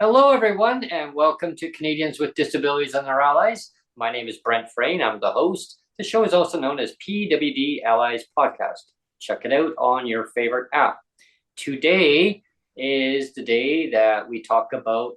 Hello, everyone, and welcome to Canadians with Disabilities and Their Allies. My name is Brent Frain. I'm the host. The show is also known as PWD Allies Podcast. Check it out on your favorite app. Today is the day that we talk about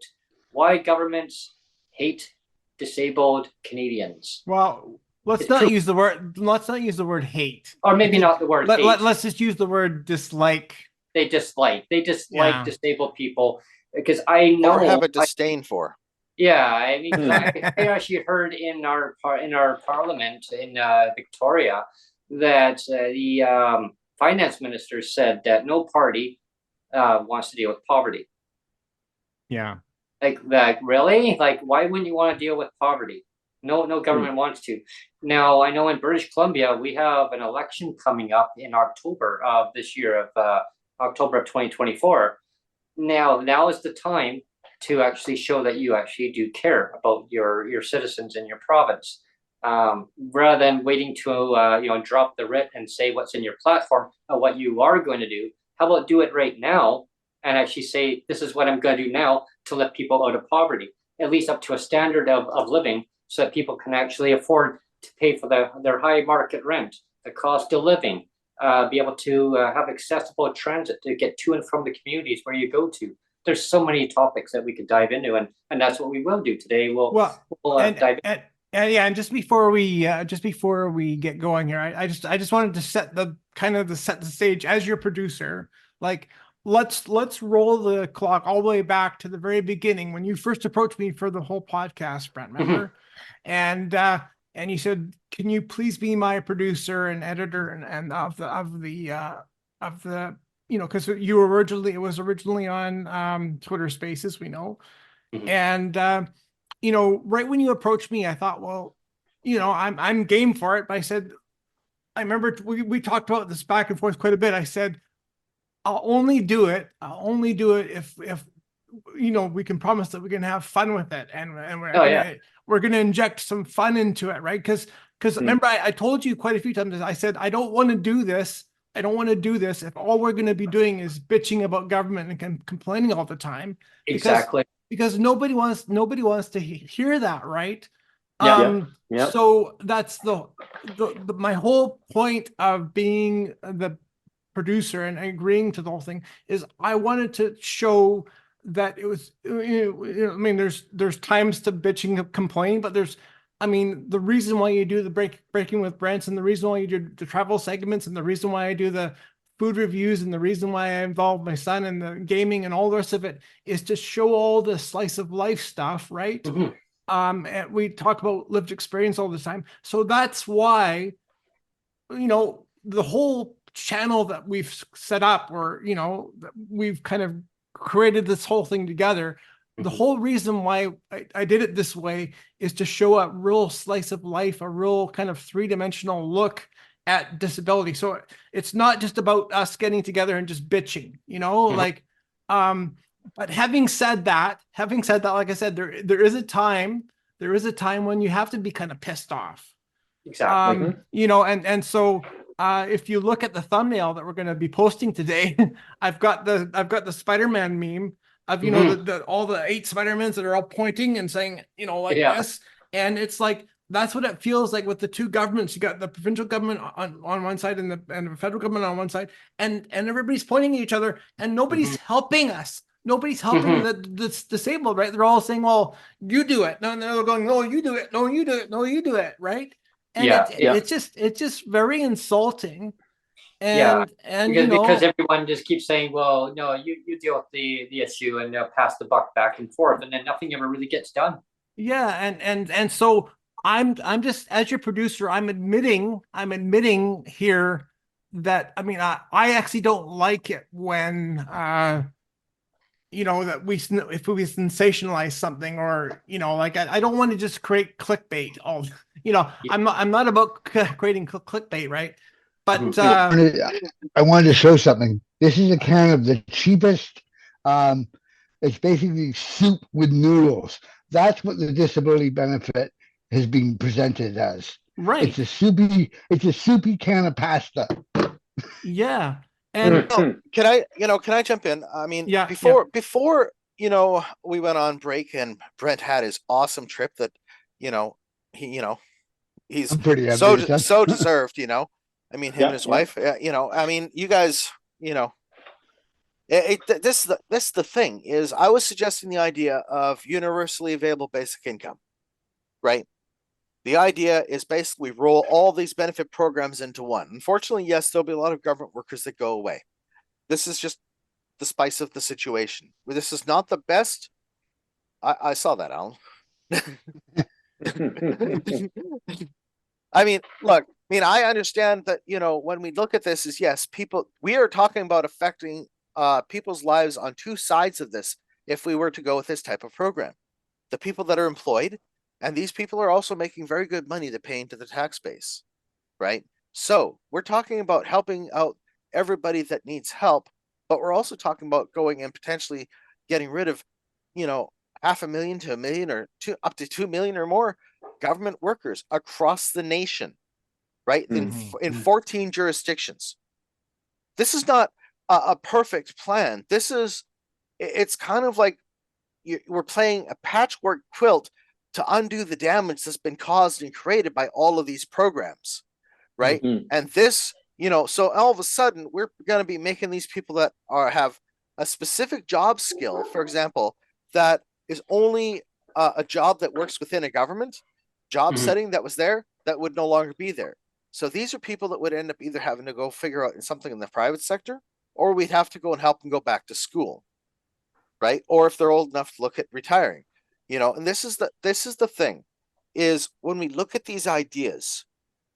why governments hate disabled Canadians. Well, let's It's not true, use the word. Let's not use the word hate. or maybe not the word hate. Let's just use the word dislike. They dislike Yeah. disabled people because I or know have a disdain for. Yeah, I mean, because I, Yeah. I actually heard in our parliament in Victoria that the finance minister said that no party wants to deal with poverty. Like really? Like, why wouldn't you want to deal with poverty? No government wants to. Now, I know in British Columbia we have an election coming up in October of this year of October of 2024. Now is the time to actually show that you actually do care about your citizens in your province, rather than waiting to drop the writ and say what's in your platform or what you are going to do. How about do it right now and actually say this is what I'm going to do now to lift people out of poverty, at least up to a standard of living, so that people can actually afford to pay for their high market rent, the cost of living, be able to have accessible transit to get to and from the communities where you go to. There's so many topics that we could dive into, and that's what we will do today. We'll and, dive and yeah, and just before we get going here, I just wanted to set the stage as your producer. Like, let's roll the clock all the way back to the very beginning when you first approached me for the whole podcast, Brent. in. Remember? And you said, "Can you please be my producer and editor and of the because it was originally on Twitter Spaces, we know." Mhm. And right when you approached me, I thought, well, I'm game for it. But I said, I remember we talked about this back and forth quite a bit. I said, I'll only do it if we can promise that we can have fun with it, and Oh yeah. we're gonna inject some fun into it, right? Because remember, I told you quite a few times, I said I don't want to do this. I don't want to do this if all we're going to be doing is bitching about government and complaining all the time, because Exactly. nobody wants to hear that, right? Yeah. Yeah. So that's my whole point of being the producer and agreeing to the whole thing is I wanted to show that it was, I mean, there's times to bitching and complain, but the reason why you do the breaking with Brents, and the reason why you do the travel segments, and the reason why I do the food reviews, and the reason why I involve my son in the gaming and all the rest of it is to show all the slice of life stuff, right? Mhm. And we talk about lived experience all the time. So that's why, the whole channel that we've set up, or that we've kind of created this whole thing together, the Mhm. whole reason why I did it this way is to show a real slice of life, a real kind of three-dimensional look at disability. So it's not just about us getting together and just bitching, Mhm. like, but having said that, like I said, there is a time when you have to be kind of pissed off. Exactly. And so if you look at the thumbnail that we're going to be posting today, I've got the Spider-Man meme of Mhm. the all the 8 Spider-Mans that are all pointing and saying like Yeah. this, and it's like that's what it feels like with the two governments. You got the provincial government on one side and the federal government on one side, and everybody's pointing at each other, and nobody's Mhm. helping us. Nobody's helping Mhm. the disabled, right? They're all saying, "Well, you do it." No, they're going, "No, you do it. No, you do it. No, you do it." Right? And Yeah. Yeah. it's just very insulting. Yeah. And Because everyone just keeps saying, well, no, you deal with the issue and pass the buck back and forth, and then nothing ever really gets done. yeah, and so I'm just, as your producer, I'm admitting here that, I mean, I actually don't like it when that if we sensationalize something, or like, I don't want to just create clickbait. Yeah. I'm not about creating clickbait, right? But Mhm. I wanted to show something. This is a can of the cheapest. Um, it's basically soup with noodles. That's what the disability benefit has been presented as. right, It's a soupy can of pasta. yeah, and Mhm. Can I jump in? I mean, yeah, yeah. before we went on break and Brent had his awesome trip that, he's I'm pretty so envious. so deserved. I mean, him and his Yeah. wife. I mean, you guys. This is the thing is I was suggesting the idea of universally available basic income, right? The idea is basically roll all these benefit programs into one. Unfortunately, yes, there'll be a lot of government workers that go away. This is just the spice of the situation. This is not the best. I saw that, Alan. I mean, look, I understand that, when we look at this is yes, we are talking about affecting people's lives on two sides of this. If we were to go with this type of program, the people that are employed, and these people are also making very good money to pay into the tax base, right? So we're talking about helping out everybody that needs help, but we're also talking about going and potentially getting rid of, 500,000 to 1 million or up to 2 million or more government workers across the nation, right? In 14 jurisdictions. This is not a perfect plan. It's kind of like we're playing a patchwork quilt to undo the damage that's been caused and created by all of these programs, right? And this, so all of a sudden we're going to be making these people that have a specific job skill, for example, that is only a job that works within a government job setting that was there, that would no longer be there. So these are people that would end up either having to go figure out something in the private sector, or we'd have to go and help them go back to school, right? Or if they're old enough to look at retiring, and this is the thing, is when we look at these ideas,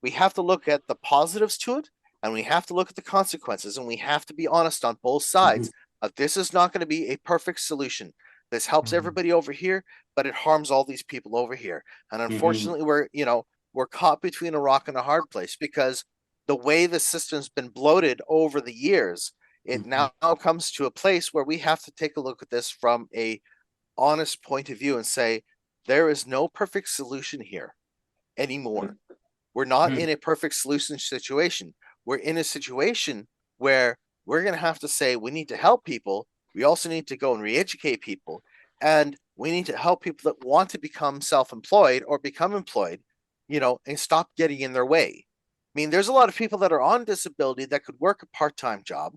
we have to look at the positives to it, and we have to look at the consequences, and we have to be honest on both sides. This is not going to be a perfect solution. This helps everybody over here, but it harms all these people over here. And unfortunately, we're caught between a rock and a hard place, because the way the system's been bloated over the years, it now comes to a place where we have to take a look at this from a honest point of view and say, there is no perfect solution here anymore. We're not in a perfect solution situation. We're in a situation where we're going to have to say, we need to help people. We also need to go and re-educate people, and we need to help people that want to become self-employed or become employed, and stop getting in their way. I mean, there's a lot of people that are on disability that could work a part-time job,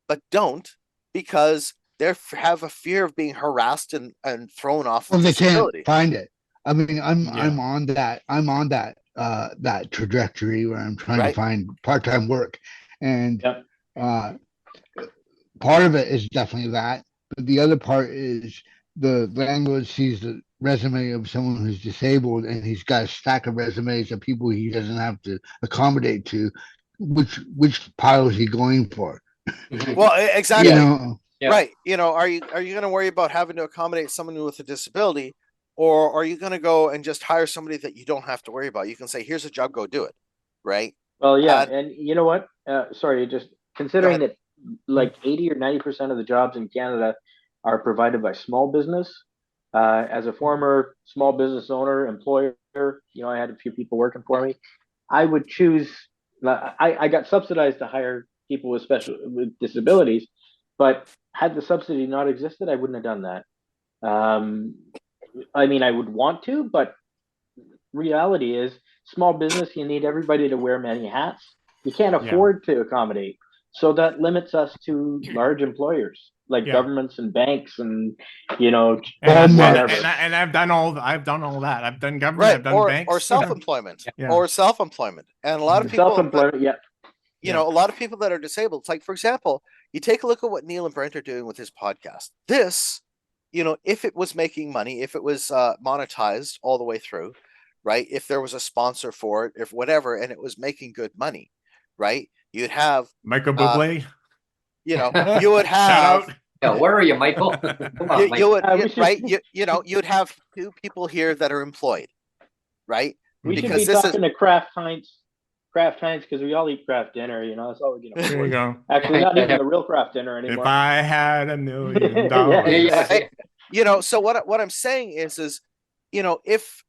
but don't, because they have a fear of being harassed and thrown off Well, of they disability. can't find it. I mean, I'm on that that trajectory where I'm trying to find part-time work, and part of it is definitely that, but the other part is the landlord sees the resume of someone who's disabled, and he's got a stack of resumes of people he doesn't have to accommodate to. Which pile is he going for? Well, exactly. Right. Are you going to worry about having to accommodate someone with a disability, or are you going to go and just hire somebody that you don't have to worry about? You can say, here's a job, go do it. Right. Well, yeah. And you know what? Sorry, just considering that like 80 or 90% of the jobs in Canada are provided by small business. As a former small business owner, employer, I had a few people working for me. I would choose, I got subsidized to hire people with disabilities, but had the subsidy not existed, I wouldn't have done that. I mean, I would want to, but reality is small business, you need everybody to wear many hats. You can't afford to accommodate. So that limits us to large employers like governments and banks and, and I've done all that. I've done government, I've done banks. Or self-employment. Or self-employment. And a lot of people a lot of people that are disabled, it's like, for example, you take a look at what Neil and Brent are doing with his podcast. This, if it was making money, if it was monetized all the way through, right? If there was a sponsor for it, if whatever, and it was making good money, right? You'd have Michael Bublé. You would have. Yeah, where are you, Michael? Come on, you would right. You'd have two people here that are employed, right? We should be talking to Kraft Heinz, because we all eat Kraft dinner. That's all we can afford. There you go. Actually, not even the real Kraft dinner anymore. If I had $1 million. So what I'm saying is, if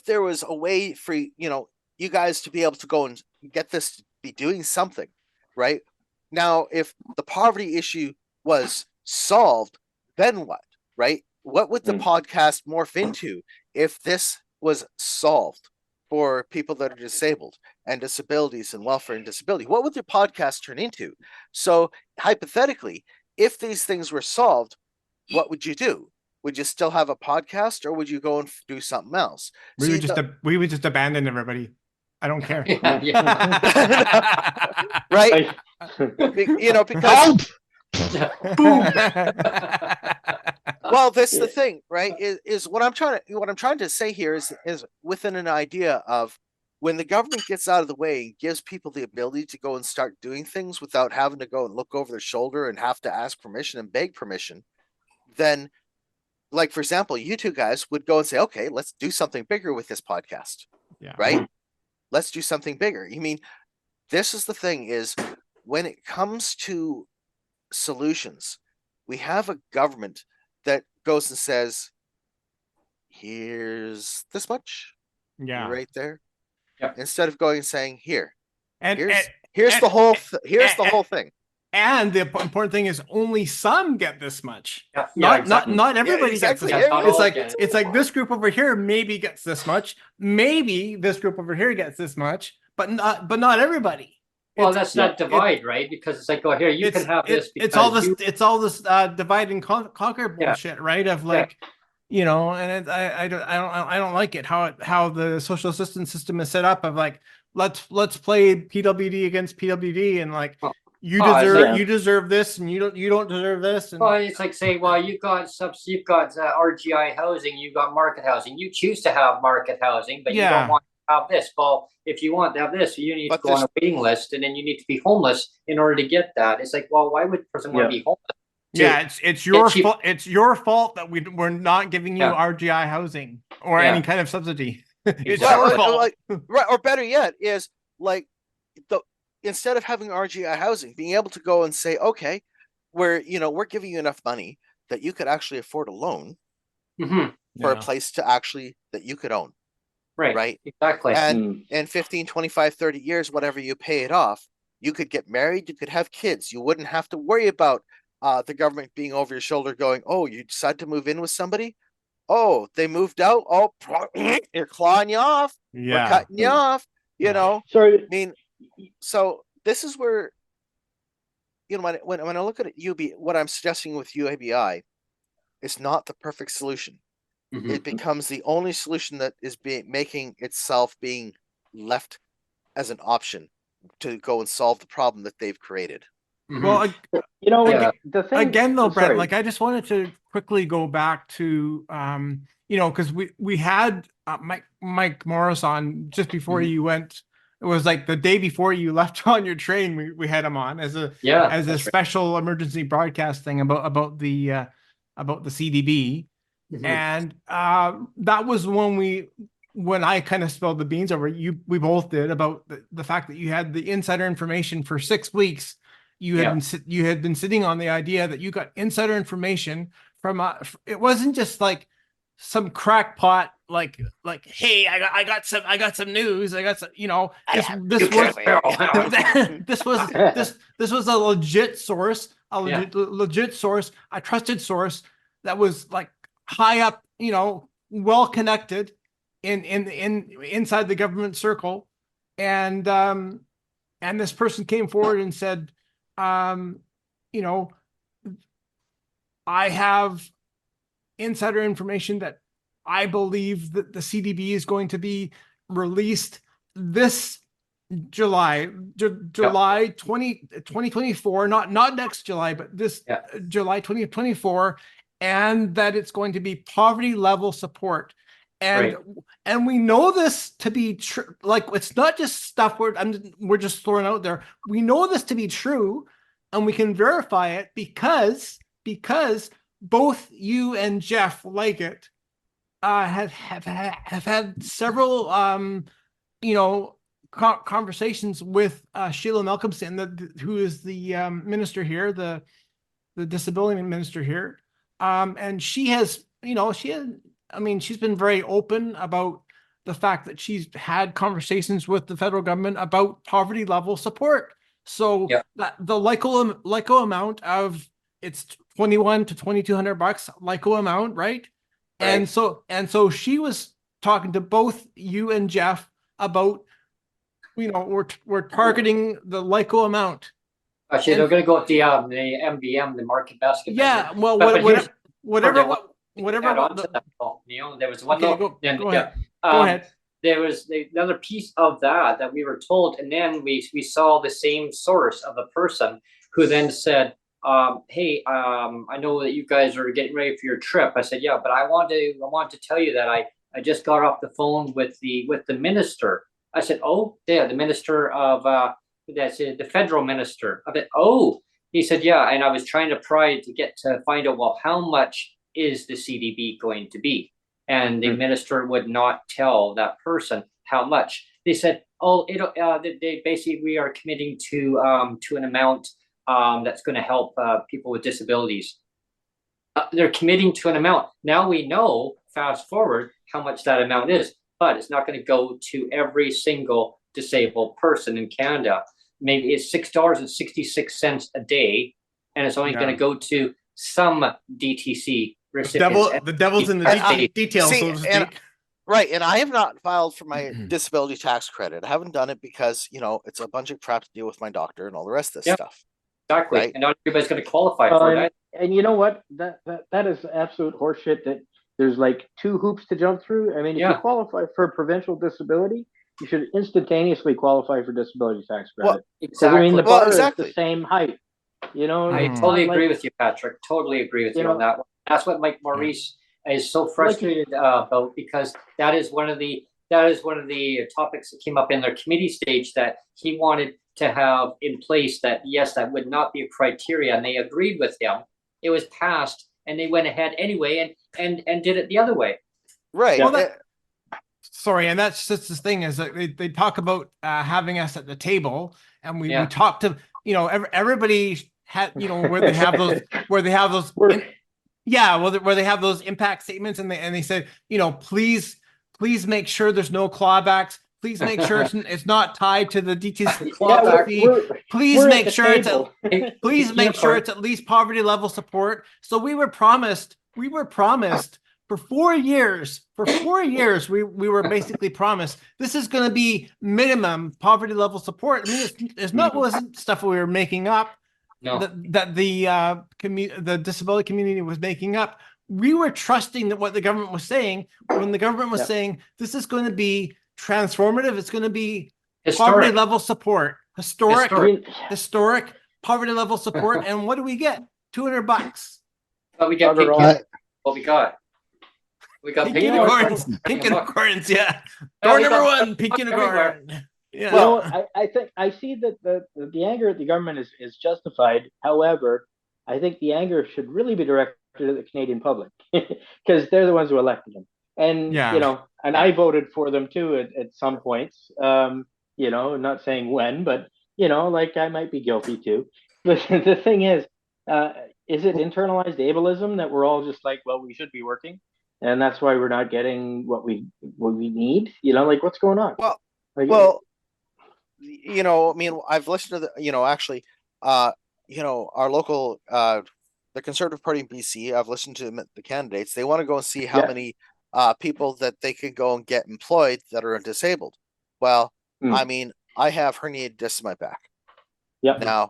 there was a way for you guys to be able to go and get this to be doing something, right? Now, if the poverty issue was solved, then what? right? What would the Mm. podcast morph into if this was solved for people that are disabled and disabilities and welfare and disability? What would the podcast turn into? So hypothetically, if these things were solved, what would you do? Would you still have a podcast, or would you go and do something else? We See, would just we would just abandon everybody. I don't care. right? You know, because Help! Boom. well, that's the thing, right? Is what I'm trying to say here is within an idea of when the government gets out of the way and gives people the ability to go and start doing things without having to go and look over their shoulder and have to ask permission and beg permission, then, like, for example, you two guys would go and say, okay, let's do something bigger with this podcast. Yeah. Right? Let's do something bigger. You mean, this is the thing, is when it comes to solutions, we have a government that goes and says, here's this much, Yeah. right there. Yep. Instead of going and saying, here's And the whole thing. And the important thing is only some get this much. Yeah, Not exactly. not everybody exactly. gets this Yeah, much. yeah, It's like yeah. it's like this group over here maybe gets this much. Maybe this group over here gets this much, but not everybody. Well, It's- that's that divide, right? Because it's like, oh, here, you can have this. It's all because this. It's all this divide and conquer Yeah. bullshit, right? Of like, you know, and I don't like it how the social assistance system is set up. Of like, let's play PWD against PWD, and like, Oh. you Oh, it's deserve like- you deserve this, and you don't deserve this. And Well, it's like saying, well, you've got RGI housing, you've got market housing. You choose to have market housing, but you Yeah. don't want to have this. Well, if you want to have this, you need But to go on a waiting list, and then you need to be homeless in order to get that. It's like, well, why would a person want to be homeless? yeah, it's your cheap. fault. It's your fault that we're not giving you Yeah. RGI housing or Yeah. any kind of subsidy. It's Exactly. your fault. Like, right, or better yet, is like instead of having RGI housing, being able to go and say, okay, we're giving you enough money that you could actually afford a loan Mhm. for a Yeah. place to actually that you could own, Right. right? Exactly. And in 15, 25, 30 years, whatever you pay it off, you could get married, you could have kids. You wouldn't have to worry about the government being over your shoulder going, oh, you decide to move in with somebody? Oh, they moved out? Oh, you're clawing you off. We're Yeah. cutting you off, Yeah. Sorry. I mean, so this is where, when I look at what I'm suggesting with UABI is not the perfect solution. Mhm. It becomes the only solution that is making itself being left as an option to go and solve the problem that they've created. Mhm. Well, You know, Yeah. the thing again though, Brent, sorry. like I just wanted to quickly go back to because we had Mike Morris on just before Mhm. you went. It was like the day before you left on your train. We had him on as a Yeah. as a that's right. special emergency broadcast thing about the CDB. Mhm. And that was when I kind of spilled the beans over we both did about the fact that you had the insider information for 6 weeks. You had been sitting on the idea that you got insider information from it wasn't just like some crackpot like hey, I got some news, I got some, this was a legit source, a trusted source that was like high up, well connected in inside the government circle, and this person came forward and said, I have insider information that I believe that the CDB is going to be released this July 2024, not next July, but this July 2024, and that it's going to be poverty level support. And we know this to be true. Like, it's not just stuff we're just throwing out there. We know this to be true, and we can verify it because both you and Jeff Leggett have had several conversations with Sheila Malcolmson, who is the minister here, the disability minister here, and she's been very open about the fact that she's had conversations with the federal government about poverty level support. So that the LICO amount of it's 21 to 2200 bucks LICO amount, right? And so she was talking to both you and Jeff about, we're targeting the LICO amount. Actually, they're gonna go with the MBM, the market basket. Yeah, measure. well, But here's- whatever, add on to that, there was one Okay, little. go ahead. Go ahead. There was another piece of that we were told, and then we saw the same source of a person who then said, "Hey, I know that you guys are getting ready for your trip." I said, "Yeah, but I want to tell you that I just got off the phone with the minister." I said, "Oh, yeah, the minister of that's the federal minister of it." Oh, he said, "Yeah," and I was trying to pry to find out, well, how much is the CDB going to be? And the minister would not tell that person how much. They said, "Oh, they basically, we are committing to an amount that's going to help people with disabilities." They're committing to an amount. Now we know, fast forward, how much that amount is, but it's not going to go to every single disabled person in Canada. Maybe it's $6.66 a day, and it's only going to go to some DTC recipients. The devil's in the details, See, so to speak. Right, and I have not filed for my disability tax credit. I haven't done it because it's a bunch of crap to deal with my doctor and all the rest of this stuff. Exactly, right? and not everybody's going to qualify for that. And you know what? That is absolute horseshit. That there's like 2 hoops to jump through. I mean, if you qualify for provincial disability, you should instantaneously qualify for disability tax credit. Well, exactly. I mean, the bar exactly. is the same height. I totally agree with you, Patrick. Totally agree with you on that one. That's what Mike Maurice is so frustrated about, because that is one of the topics that came up in their committee stage that he wanted to have in place. That yes, that would not be a criteria, and they agreed with him. It was passed, and they went ahead anyway and did it the other way. Right. Well, sorry, and that's just the thing, is that they talk about having us at the table, and we talk to everybody had where they have those where they have those impact statements, and they said please make sure there's no clawbacks. Please make sure it's not tied to the DTC clawback fee. Please make sure it's at least poverty level support. So we were promised for 4 years. For 4 years, we were basically promised this is going to be minimum poverty level support. I mean, wasn't stuff we were making up. No. That the disability community was making up. We were trusting that what the government was saying, when the government was saying this is going to be transformative, it's going to be poverty level support, historic poverty level support. And what do we get? $200. But we get what we got. We got pink unicorns. Pink unicorns, yeah. Door number 1, pink unicorn. Yeah. Well, I think I see that the anger at the government is justified. However, I think the anger should really be directed at the Canadian public, because they're the ones who elected them. And and I voted for them too at some points. Not saying when, but like I might be guilty too. But the thing is it internalized ableism that we're all just like, well, we should be working, and that's why we're not getting what we need? Like, what's going on? Well, I mean, I've listened to our local, the Conservative Party in BC. I've listened to the candidates. They want to go and see how many people that they can go and get employed that are disabled. Well, I mean, I have herniated discs in my back. Yep. Now,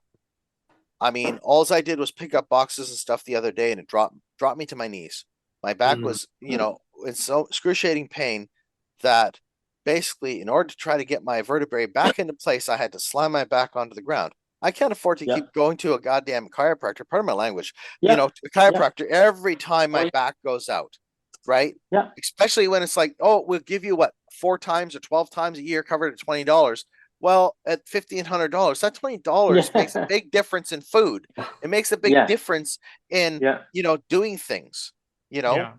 I mean, all I did was pick up boxes and stuff the other day, and it dropped me to my knees. My back was, in so excruciating pain that basically, in order to try to get my vertebrae back into place, I had to slam my back onto the ground. I can't afford to keep going to a goddamn chiropractor, pardon my language, a chiropractor every time my back goes out, right? Yeah. Especially when it's like, oh, we'll give you 4 times or 12 times a year covered at $20. Well, at $1,500, that $20 makes a big difference in food. It makes a big difference in, doing things, Yeah.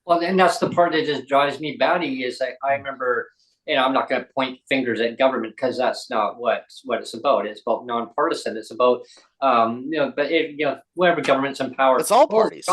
Well, and that's the part that just drives me batty is I remember, I'm not going to point fingers at government, because that's not what it's about. It's about nonpartisan. It's about, whatever government's in power. It's all parties. The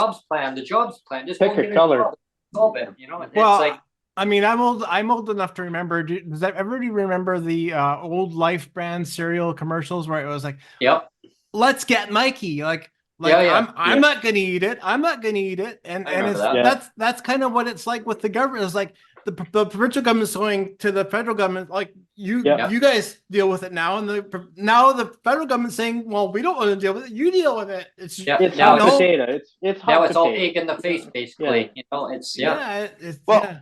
jobs plan. Just pick a color. Solve it. Well, it's like, I mean, I'm old enough to remember. Does everybody remember the old Life brand cereal commercials where it was like, "Yep, let's get Mikey." Like, Like Yeah. I'm not gonna eat it. I'm not gonna eat it. And I remember it's that. that's kind of what it's like with the government. It's like the provincial government's going to the federal government, like you guys deal with it now, and now the federal government's saying, well, we don't want to deal with it. You deal with it. It's It's now hot potato. It's hot now it's all potato. egg in the face, basically. You know, it's It's Well,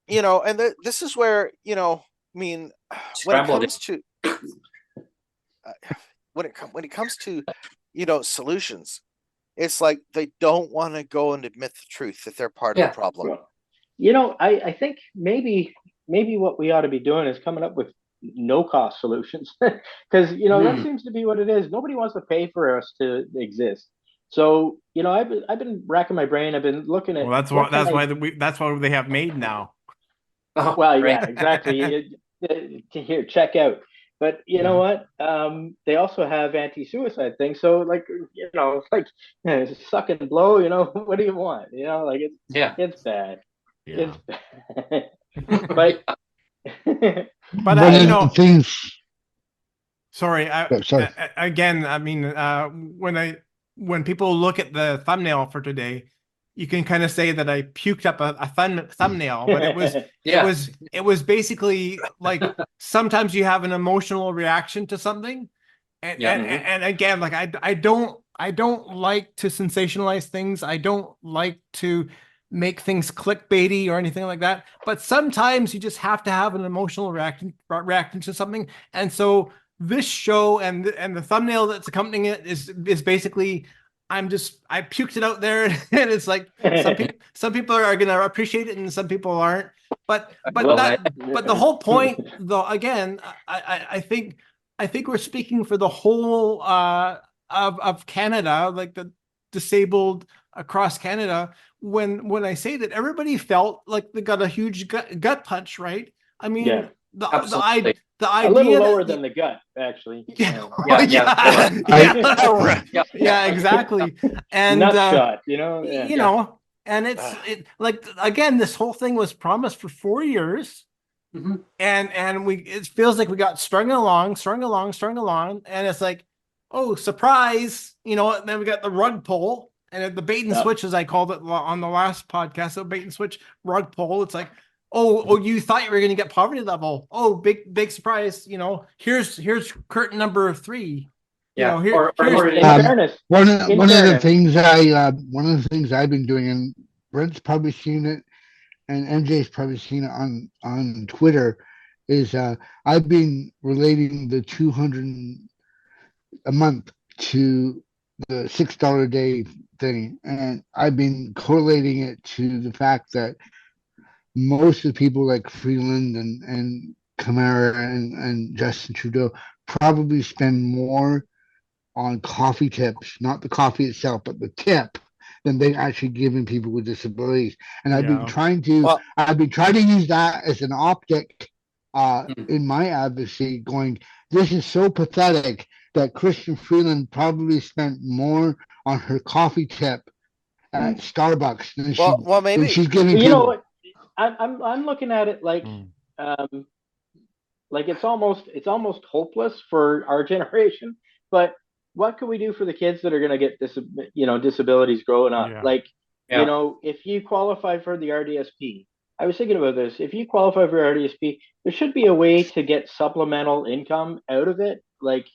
you know, and this is where, you know, I mean, when it Scrambled comes to when it comes to, you know, solutions, it's like they don't want to go and admit the truth that they're part of the problem. Well, you know, I think maybe what we ought to be doing is coming up with no cost solutions, because you know that seems to be what it is. Nobody wants to pay for us to exist. So you know, I've been racking my brain. I've been looking at. well, that's why they have MAID now. Oh, Well, right. yeah, exactly. Here, check out. But you know what? They also have anti-suicide things. So, like, you know, like suck and blow. You know, what do you want? You know, like it's bad. Yeah. It's bad. But But One you of know, the things. sorry. Sorry. Again, I mean, when people look at the thumbnail for today, you can kind of say that I puked up a thumbnail, but it was basically like sometimes you have an emotional reaction to something, and again, like I don't like to sensationalize things. I don't like to make things clickbaity or anything like that. But sometimes you just have to have an emotional reaction to something, and so this show and the thumbnail that's accompanying it is basically I puked it out there, and it's like some people are gonna appreciate it and some people aren't. But the whole point, though, again, I think we're speaking for the whole of Canada, like the disabled across Canada. When I say that everybody felt like they got a huge gut punch, right? I mean, the idea a little lower than the gut, actually. Yeah, exactly. And nut shot, you know. You know, and it's like again, this whole thing was promised for 4 years, and it feels like we got strung along, and it's like, oh, surprise, you know. And then we got the rug pull and the bait and switch, as I called it on the last podcast. So bait and switch, rug pull. It's like, oh, you thought you were going to get poverty level. Oh, big surprise. You know, here's curtain number 3. You know, fairness, one of the things I've been doing, and Brent's probably seen it, and MJ's probably seen it on Twitter, is I've been relating the 200 a month to the $6 a day thing, and I've been correlating it to the fact that most of the people like Freeland and Kamara and Justin Trudeau probably spend more on coffee tips, not the coffee itself, but the tip, than they actually giving people with disabilities. And I've been trying to use that as an optic in my advocacy, going, this is so pathetic that Christian Freeland probably spent more on her coffee tip at Starbucks than she's giving people. You know what? I'm looking at it like it's almost hopeless for our generation. But what can we do for the kids that are going to get disabilities growing up? You know, if you qualify for the RDSP, I was thinking about this. If you qualify for RDSP, there should be a way to get supplemental income out of it. Like,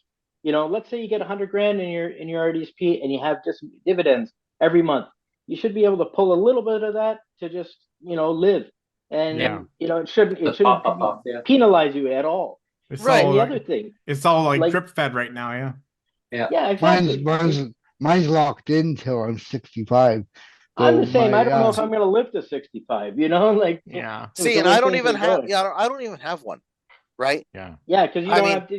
you know, let's say you get $100,000 in your RDSP and you have just dividends every month. You should be able to pull a little bit of that to just, you know, live. And you know, it shouldn't penalize you at all. Right. And the other thing, it's all like drip fed right now. Yeah, exactly. Mine's locked in till I'm 65. I'm the same. I don't know if I'm going to live to 65. You know, like See, and I don't even have one. Right. Yeah, because you don't have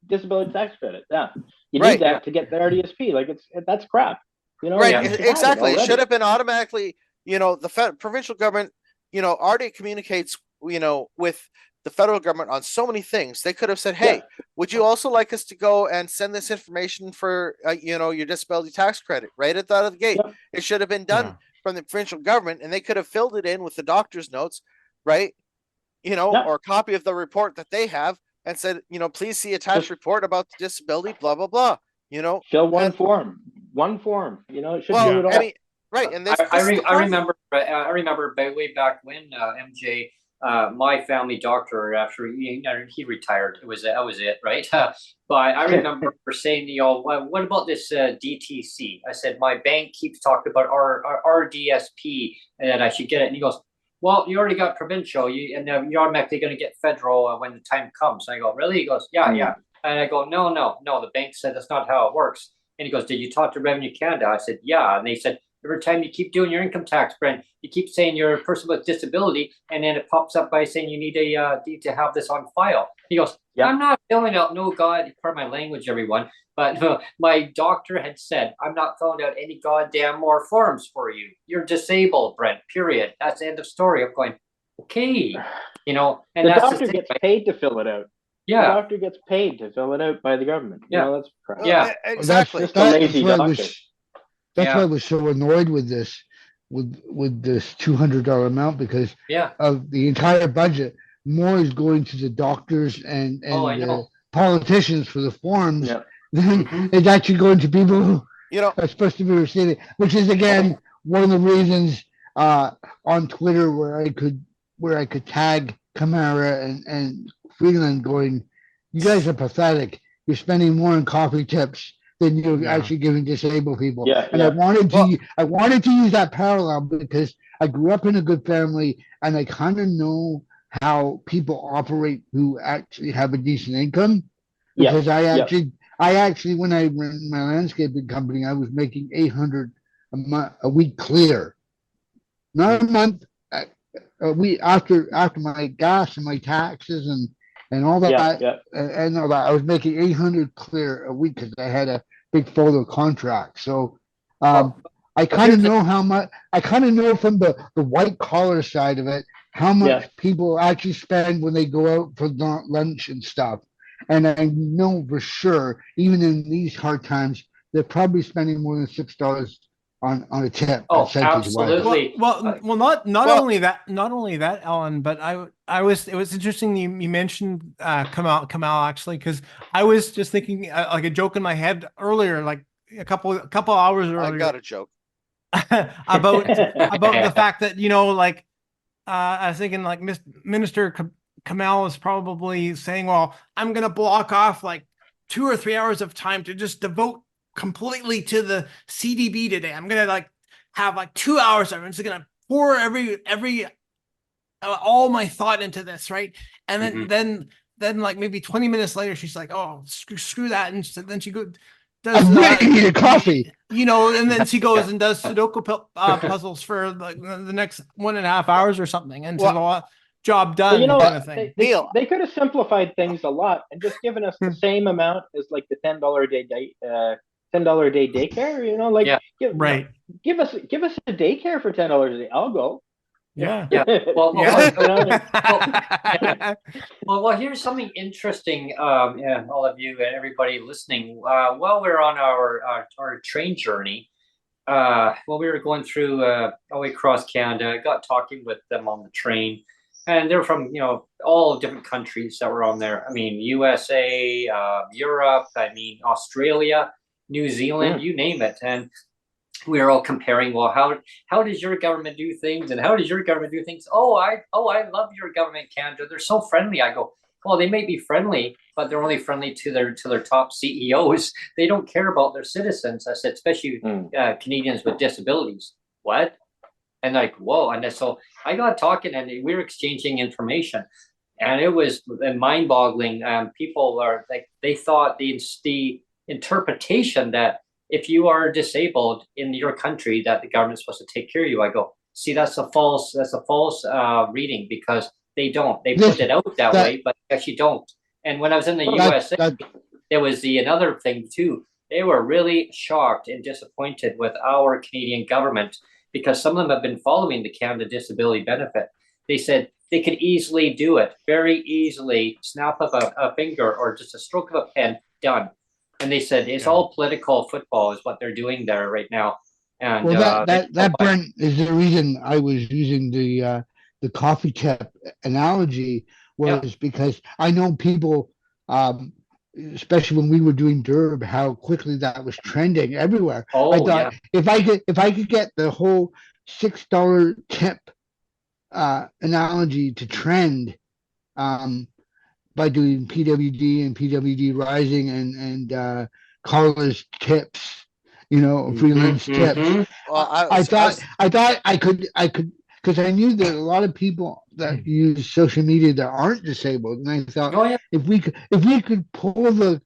disability tax credit. Yeah, you need that to get the RDSP. Like that's crap. You know. Right. Exactly. It should have been automatically. You know, the provincial government, you know, already communicates, you know, with the federal government on so many things. They could have said, hey, would you also like us to go and send this information for, you know, your disability tax credit right at the out of the gate? It should have been done from the provincial government, and they could have filled it in with the doctor's notes, right? You know, or a copy of the report that they have and said, you know, please see attached report about the disability, blah, blah, blah, you know. Fill one form. one form. You know, it should do Well, it all. I mean, right, and this, I, this is re- the I problem. remember I remember way back when MJ, my family doctor, after he retired, that was it, right? But I remember saying, what about this DTC? I said my bank keeps talking about our RDSP and that I should get it, and he goes, well, you already got provincial, and you're automatically going to get federal when the time comes. And I go, really? He goes, yeah. And I go, no. The bank said that's not how it works. And he goes, did you talk to Revenue Canada? I said, yeah. And they said, every time you keep doing your income tax, Brent, you keep saying you're a person with disability, and then it pops up by saying you need to have this on file. He goes, Yeah. I'm not filling out no god, pardon my language, everyone, but my doctor had said I'm not filling out any goddamn more forms for you. You're disabled, Brent. Period. That's the end of story. I'm going, okay, and The that's doctor the thing, gets right? paid to fill it out. The Yeah, doctor gets paid to fill it out by the government. You Yeah. know, that's crap. Well, Yeah. exactly. Just a lazy why I doctor. was, that's why I was so annoyed with this, with this $200 amount, because yeah. of the entire budget. More is going to the doctors and Oh, I the know. politicians for the forms Yeah. than Mhm. it's actually going to people who You know, are supposed to be receiving, which is again one of the reasons on Twitter where I could tag Kamara and Freeland going, you guys are pathetic. You're spending more on coffee tips than you're Yeah. actually giving disabled people. Yeah, And yeah. I wanted to use that parallel because I grew up in a good family and I kind of know how people operate who actually have a decent income. Yeah, Because yeah. I actually, when I ran my landscaping company, I was making 800 a week clear, not a month. A week after my gas and my taxes and all that Yeah. and all that, I was making 800 clear a week because I had a big photo contract. So Well, I kind of here's the- know how much. I kind of know from the white collar side of it how much Yeah. people actually spend when they go out for lunch and stuff. And I know for sure, even in these hard times, they're probably spending more than $6 on a tip. Oh, percentage wise. absolutely. Not Well- only that, Alan, but it was interesting you mentioned Kamal actually, because I was just thinking like a joke in my head earlier, like a couple hours I earlier, got a joke. about the fact that I was thinking like Minister Kamal is probably saying, well, I'm gonna block off like 2 or 3 hours of time to just devote completely to the CDB today. I'm gonna like have like 2 hours. I'm just gonna pour every all my thought into this, right? And then like maybe 20 minutes later, she's like, oh, screw that, and then she does. I really need a coffee. And then she goes Yeah. and does Sudoku puzzles for like the next 1.5 hours or something, and Well- job But done, kind of thing. Neil. they could have simplified things a lot and just given us the same amount as like the $10 a day $10 a day daycare. Like Yeah. Right. give us a daycare for $10 a day. I'll go. Yeah. Yeah. Well, Yeah. Well, here's something interesting, and all of you and everybody listening. While we're on our train journey, while we were going through all the way across Canada, I got talking with them on the train, and they're from all different countries that were on there. I mean, USA, Europe, I mean Australia, New Zealand, you name it, and we were all comparing. Well, how does your government do things, and how does your government do things? I love your government, Canada. They're so friendly. I go, well, they may be friendly, but they're only friendly to their top CEOs. They don't care about their citizens. I said, especially Canadians with disabilities. What? And like, whoa! And so I got talking, and we were exchanging information, and it was mind-boggling. People are like, they thought the interpretation that if you are disabled in your country, that the government's supposed to take care of you. I go, see, that's a false reading, because they don't. They put it out that way, but they actually don't. And when I was in the USA, there was another thing too. They were really shocked and disappointed with our Canadian government, because some of them have been following the Canada Disability Benefit. They said they could easily do it, very easily, snap of a finger or just a stroke of a pen, done. And they said it's all political football is what they're doing there right now. And that Brent is the reason I was using the coffee tip analogy was because I know people especially when we were doing Derb, how quickly that was trending everywhere. I Oh, thought yeah. if I could get the whole $6 tip analogy to trend, by doing PWD and PWD Rising and callers tips, freelance tips. Mhm. Well, I thought I could because I knew that a lot of people that use social media that aren't disabled, and I thought Oh, yeah. if we could pull the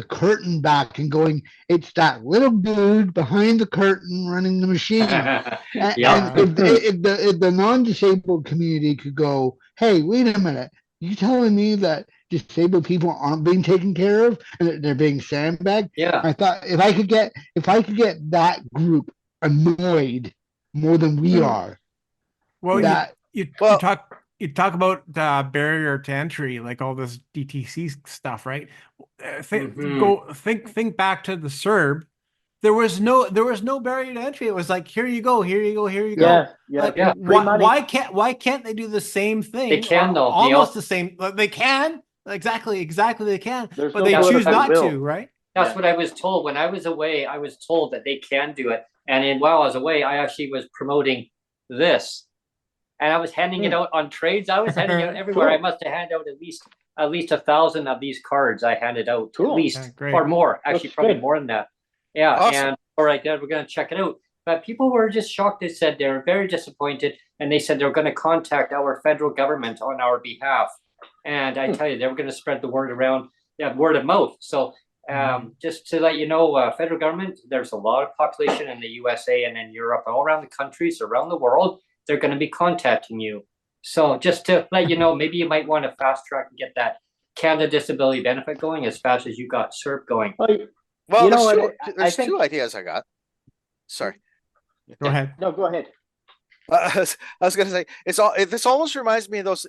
curtain back and going, it's that little dude behind the curtain running the machine. And, Yeah. and if the non-disabled community could go, hey, wait a minute, you telling me that disabled people aren't being taken care of and that they're being sandbagged? Yeah. I thought if I could get that group annoyed more than we are, Well, that you Well- talk about barrier to entry, like all this DTC stuff, right? Think back to the CERB. There was no barrier to entry. It was like, here you go, here you go, here you go. Yeah, yeah, Like, yeah. Free money. why can't they do the same thing? They can, or though, almost Neil. the same. They can exactly they can, There's but no they choose political not will. to, right? That's Yeah. what I was told when I was away. I was told that they can do it. And then while I was away, I actually was promoting this, and I was handing it out on trades. I was handing it out everywhere. Cool. I must have handed out at least 1,000 of these cards. I handed out Cool. at least, Yeah, great. or more. Actually, Looks probably good. more than that. Yeah. Awesome. And all right, Dad, we're gonna check it out. But people were just shocked. They said they were very disappointed, and they said they're going to contact our federal government on our behalf. And I tell you, they were going to spread the word around, word of mouth. So just to let you know, federal government, there's a lot of population in the USA and in Europe, all around the countries, around the world. They're going to be contacting you. So just to let you know, maybe you might want to fast track and get that Canada Disability Benefit going as fast as you got CERB going. Well, Well, you know there's, what, two, I there's think- two ideas I got. Sorry. Go ahead. No, go ahead. I was gonna say this almost reminds me of those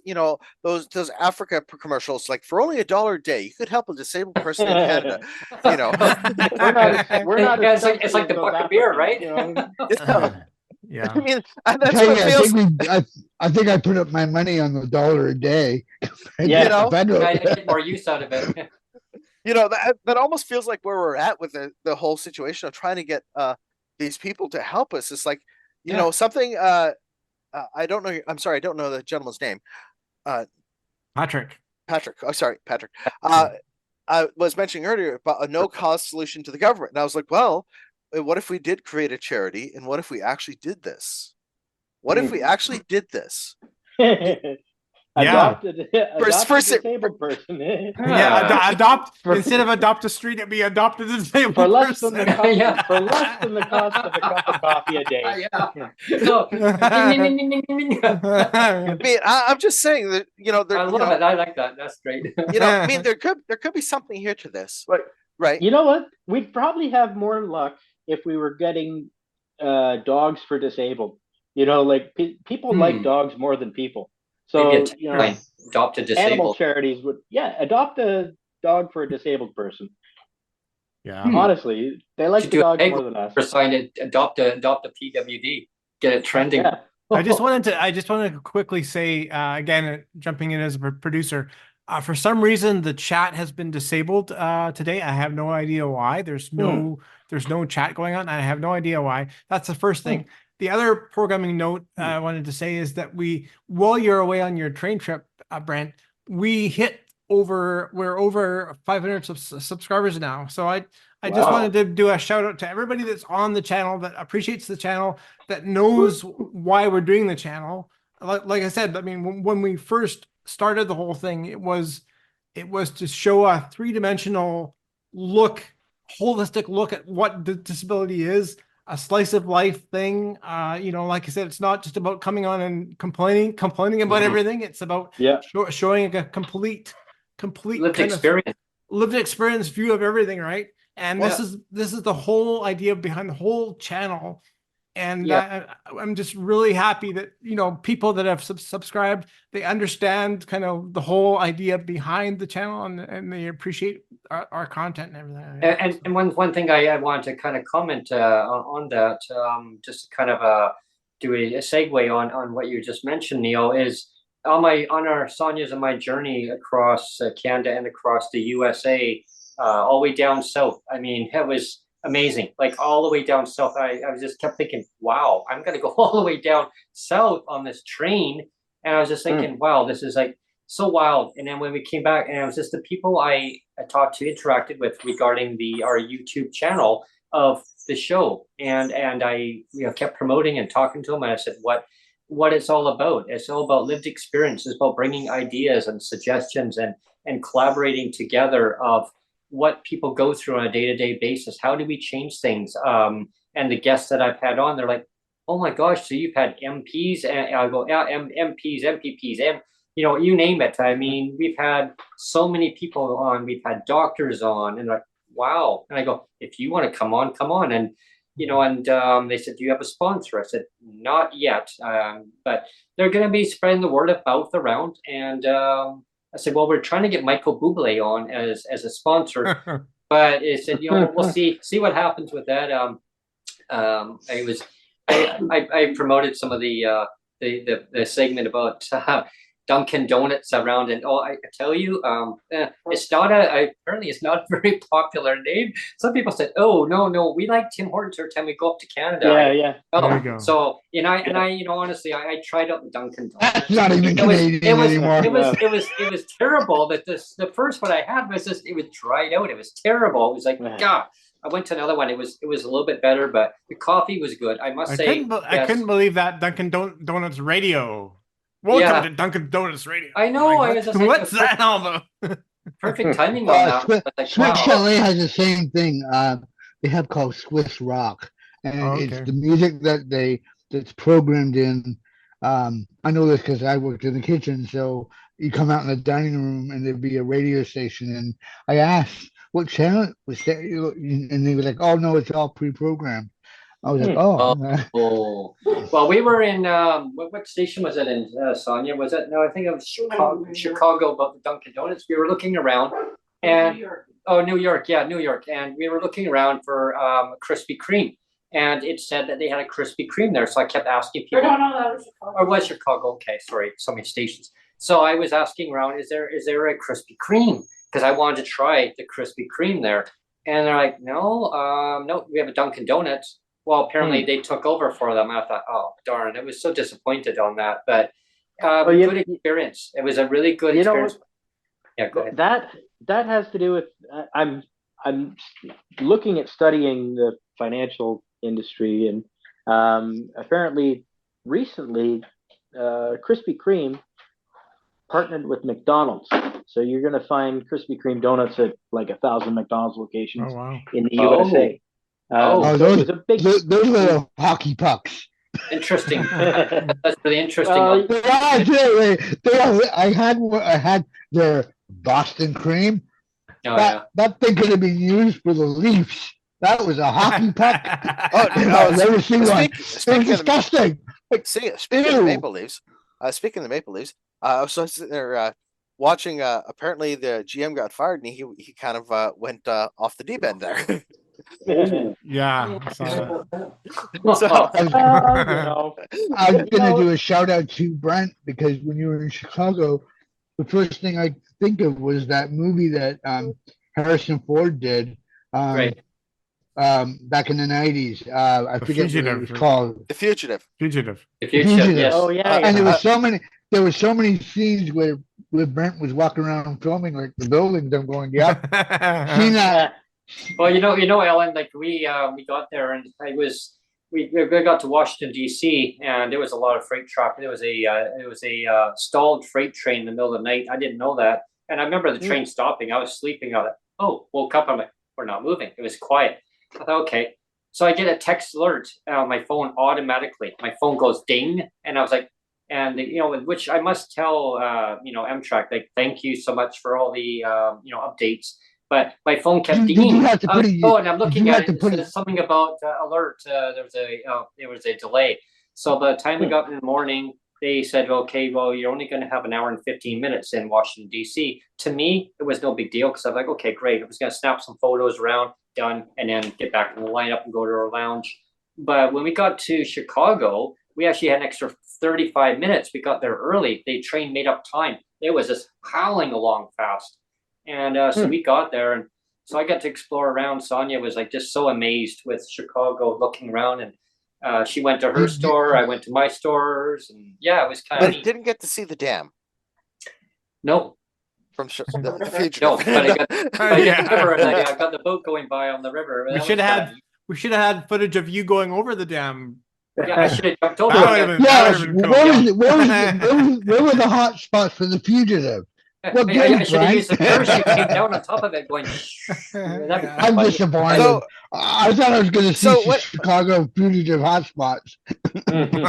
those Africa commercials, like for only $1 a day you could help a disabled person in Canada. We're not Yeah, as it's like the selfish as bucket those beer, Africans, right? Yeah. I mean, I that's tell what you, it feels. I think I put up my money on the $1 a day. Yeah. You know? Federal. I get more use out of it. That almost feels like where we're at with the whole situation of trying to get these people to help us. It's like something. I don't know. I'm sorry, I don't know the gentleman's name. Patrick. Patrick. Oh, sorry, Patrick. I was mentioning earlier about a no-cost solution to the government, and I was like, well, what if we did create a charity, and what if we actually did this? What if we actually did this? Adopt a for- disabled person. Yeah, adopt instead of adopt a street, it'd be adopt a disabled For less than person. the cost, Yeah. for less than the cost of a cup of coffee a day. Yeah. No. I mean, I'm just saying that I love it. I like that. That's great. I mean, there could be something here to this, But right? you know what? We'd probably have more luck if we were getting dogs for disabled. Like people like dogs more than people. So Maybe adopt a animal disabled. charities would adopt a dog for a disabled person. Yeah. Honestly, they like Should the do a dogs egg more than us. or sign it. Adopt a PWD. Get it trending. Yeah. I just wanted to quickly say again, jumping in as a producer. For some reason, the chat has been disabled today. I have no idea why. There's no chat going on. I have no idea why. That's the first thing. The other programming note I wanted to say is that while you're away on your train trip, Brent, we're over 500 subscribers now. So I just wanted to do a shout out to everybody that's on the channel, that appreciates the channel, that knows why we're doing the channel. Like I said, I mean, when we first started the whole thing, it was to show a three-dimensional holistic look at what disability is, a slice of life thing. Like I said, it's not just about coming on and complaining about everything. It's about showing a complete Lived experience view of everything, right? And this is the whole idea behind the whole channel. And I'm just really happy that people that have subscribed, they understand kind of the whole idea behind the channel, and they appreciate our content and everything. And one thing I want to kind of comment on that, just to kind of do a segue on what you just mentioned, Neil, is on our Sonia's and my journey across Canada and across the USA, all the way down south. I mean, it was amazing. Like all the way down south, I was just kept thinking, wow, I'm gonna go all the way down south on this train, and I was just thinking, wow, this is like so wild. And then when we came back, and it was just the people I talked to, interacted with regarding our YouTube channel of the show, and I kept promoting and talking to them, and I said what it's all about. It's all about lived experience. It's about bringing ideas and suggestions and collaborating together of what people go through on a day-to-day basis. How do we change things? And the guests that I've had on, they're like, oh my gosh, so you've had MPs, and I go, yeah, MPs, MPPs, and you name it. I mean, we've had so many people on, we've had doctors on, and like, wow. And I go, if you want to come on, come on. And they said, do you have a sponsor? I said, not yet, but they're going to be spreading the word of mouth around. And I said, well, we're trying to get Michael Bublé on as a sponsor, but it said, we'll see what happens with that. I promoted some of the segment about Dunkin' Donuts around, and I tell you, it's not apparently it's not a very popular name. Some people said, oh no, we like Tim Hortons every time we go up to Canada. Yeah. There you go. So I honestly, I tried out the Dunkin' Donuts. That's not even Canadian anymore. It was terrible. That the first one I had was just, it was dried out. It was terrible. It was like, God. I went to another one. It was a little bit better, but the coffee was good. I must say. I couldn't believe that Dunkin' Donuts radio. Welcome to Dunkin' Donuts radio. I know. Like, I was just like, what's that all about? Perfect timing on that. Like, Swiss wow. Chalet has the same thing. They have called Swiss Rock, and it's the music that's programmed in. I know this because I worked in the kitchen. So you come out in the dining room, and there'd be a radio station, and I asked what channel was that, and they were like, "Oh no, it's all pre-programmed." I was like, "Oh." Well, we were in what station was it in, Sonia? Was it? No, I think it was Chicago, about the Dunkin' Donuts. We were looking around, and New York, New York, and we were looking around for Krispy Kreme, and it said that they had a Krispy Kreme there. So I kept asking people. No, that was Chicago. Or was Chicago? Okay, sorry, so many stations. So I was asking around, is there a Krispy Kreme? Because I wanted to try the Krispy Kreme there, and they're like, no, we have a Dunkin' Donuts. Well, apparently they took over for them. I thought, oh darn, I was so disappointed on that. But good experience. It was a really good experience. Yeah, go ahead. That has to do with I'm looking at studying the financial industry, and apparently recently Krispy Kreme partnered with McDonald's. So you're going to find Krispy Kreme donuts at like 1,000 McDonald's locations in the USA. Those little hockey pucks. Interesting. That's really interesting. I had their Boston cream. That thing could have been used for the Leafs. That was a hockey puck. I've never seen one. It's disgusting. Speaking of Maple Leafs, I was sitting there watching. Apparently, the GM got fired, and he kind of went off the deep end there. Yeah. I was gonna do a shout out to Brent, because when you were in Chicago, the first thing I think of was that movie that Harrison Ford did back in the 90s. I forget what it was called. The Fugitive. Yes. Oh yeah. And there were so many scenes where Brent was walking around filming like the buildings. I'm going, seen that. Well, Ellen, like we got there, and we got to Washington D.C. and there was a lot of freight traffic. It was a stalled freight train in the middle of the night. I didn't know that, and I remember the train stopping. I was sleeping on it. Woke up. I'm like, we're not moving. It was quiet. I thought, okay. So I get a text alert on my phone automatically. My phone goes ding, and I was like, which I must tell Amtrak, like, thank you so much for all the updates. But my phone kept dinging. And I'm looking at it. It says something about alert. There was a delay. So by the time we got in the morning, they said, okay, well, you're only going to have an hour and 15 minutes in Washington, D.C. To me, it was no big deal, because I was like, okay, great. I was going to snap some photos around, done, and then get back in the lineup and go to our lounge. But when we got to Chicago, we actually had an extra 35 minutes. We got there early. The train made up time. It was just howling along fast. And so we got there, and so I got to explore around. Sonia was like just so amazed with Chicago, looking around, and she went to her store. I went to my stores, and yeah, it was kind of But neat. didn't get to see the dam No, from the future. no, but I got Yeah. the river, and I got the boat going by on the river. We That should was have kinda had we should have had footage of you going over the dam. neat. Yeah, I should have jumped over. That would have been, that Yes, would have been what cool. was it? Where were the hot spots for the fugitive? What I game, should have used the Frank? parachute, came down on top of it, going. That'd be I'm funny. disappointed. So- I thought I was going to see So some what- Chicago fugitive hotspots.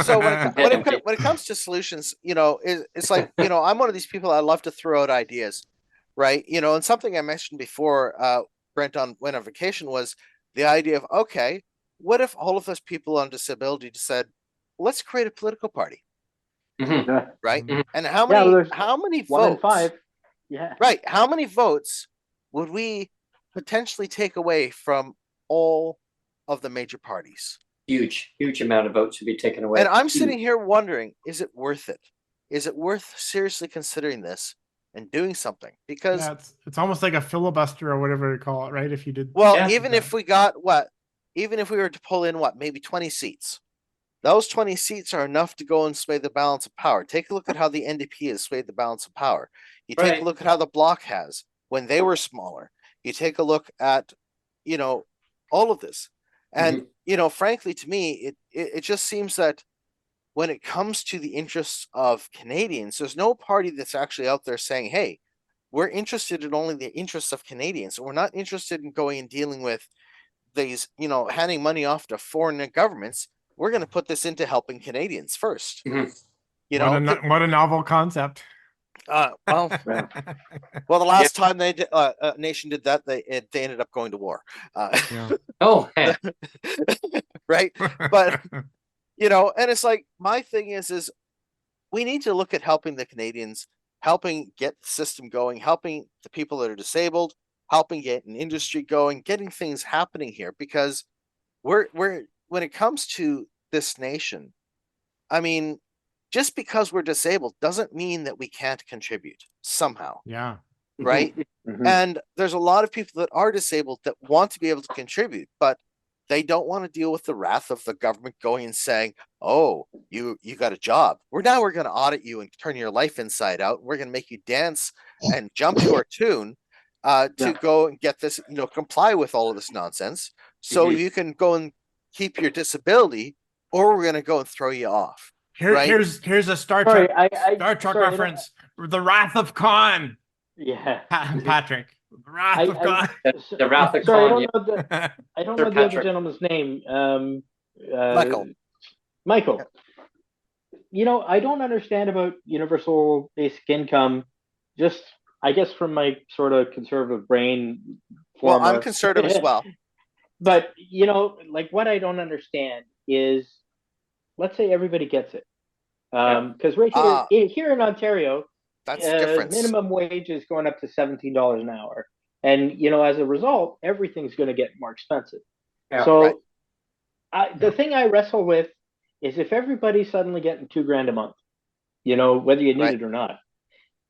So when it comes to solutions, it's like, I'm one of these people, I love to throw out ideas, right? And something I mentioned before, Brent, when on vacation, was the idea of, okay, what if all of us people on disability just said, let's create a political party, Mhm. right? Mhm. And how Yeah, many there's votes? 1 in 5. Yeah. Right. How many votes would we potentially take away from all of the major parties? Huge amount of votes to be taken away. And I'm sitting here wondering, is it worth it? Is it worth seriously considering this and doing something? Because, Yeah, it's almost like a filibuster or whatever you call it, right? If you did, well, Yeah. even if we were to pull in maybe 20 seats, those 20 seats are enough to go and sway the balance of power. Take a look at how the NDP has swayed the balance of power. You take Right. a look at how the Bloc has when they were smaller. You take a look at, all of this. And, frankly, to me, it just seems that when it comes to the interests of Canadians, there's no party that's actually out there saying, hey, we're interested in only the interests of Canadians. We're not interested in going and dealing with these, handing money off to foreign governments. We're going to put this into helping Canadians first. Mhm. what a novel concept. Well, Yeah. the last time a nation did that, they ended up going to war. Oh, Right. But, and it's like, my thing is we need to look at helping the Canadians, helping get the system going, helping the people that are disabled, helping get an industry going, getting things happening here, because we're when it comes to this nation, I mean, just because we're disabled doesn't mean that we can't contribute somehow, Yeah. right? Mhm. And there's a lot of people that are disabled that want to be able to contribute, but they don't want to deal with the wrath of the government going and saying, oh, you got a job. We're going to audit you and turn your life inside out. We're going to make you dance and jump to our tune to go and get this, comply with all of this nonsense. So you can go and keep your disability, or we're going to go and throw you off. Right? Here's a Star Sorry, Trek sorry, reference. The Wrath of Khan. Yeah. Patrick. The Wrath of Khan. The Wrath of Sorry, Khan. I don't Sir know the other Patrick. gentleman's name. Michael. I don't understand about universal basic income. Just, I guess, from my sort of conservative brain. Well, I'm former- conservative as well. But like what I don't understand is, let's say everybody gets it, because right here in Ontario, That's the difference. minimum wage is going up to $17 an hour, and as a result, everything's going to get more expensive. Yeah, So, the thing I wrestle with is if everybody's suddenly getting $2,000 a month, whether you need Right. it or not,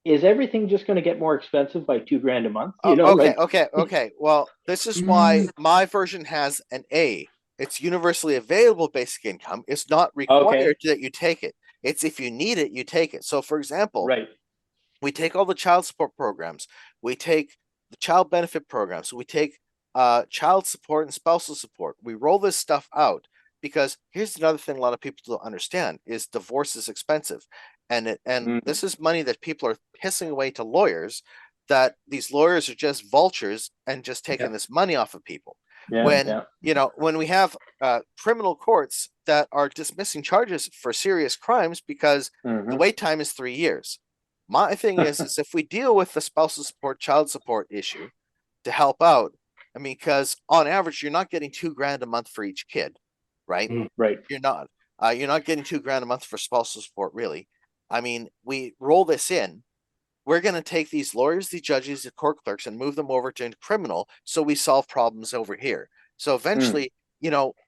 is everything just going to get more expensive by $2,000 a month? Okay. Well, this is why my version has an A. It's universally available basic income. It's not required that you take it. It's if you need it, you take it. So, for example, Right. we take all the child support programs, we take the child benefit programs, we take child support and spousal support. We roll this stuff out because here's another thing a lot of people don't understand is divorce is expensive. And this is money that people are pissing away to lawyers, that these lawyers are just vultures and just taking this money off of people. When we have criminal courts that are dismissing charges for serious crimes because the wait time is 3 years. My thing is if we deal with the spousal support, child support issue to help out, I mean, because on average, you're not getting $2,000 a month for each kid, right? Right. You're not getting $2,000 a month for spousal support, really. I mean, we roll this in. We're going to take these lawyers, the judges, the court clerks, and move them over to criminal, so we solve problems over here. So eventually,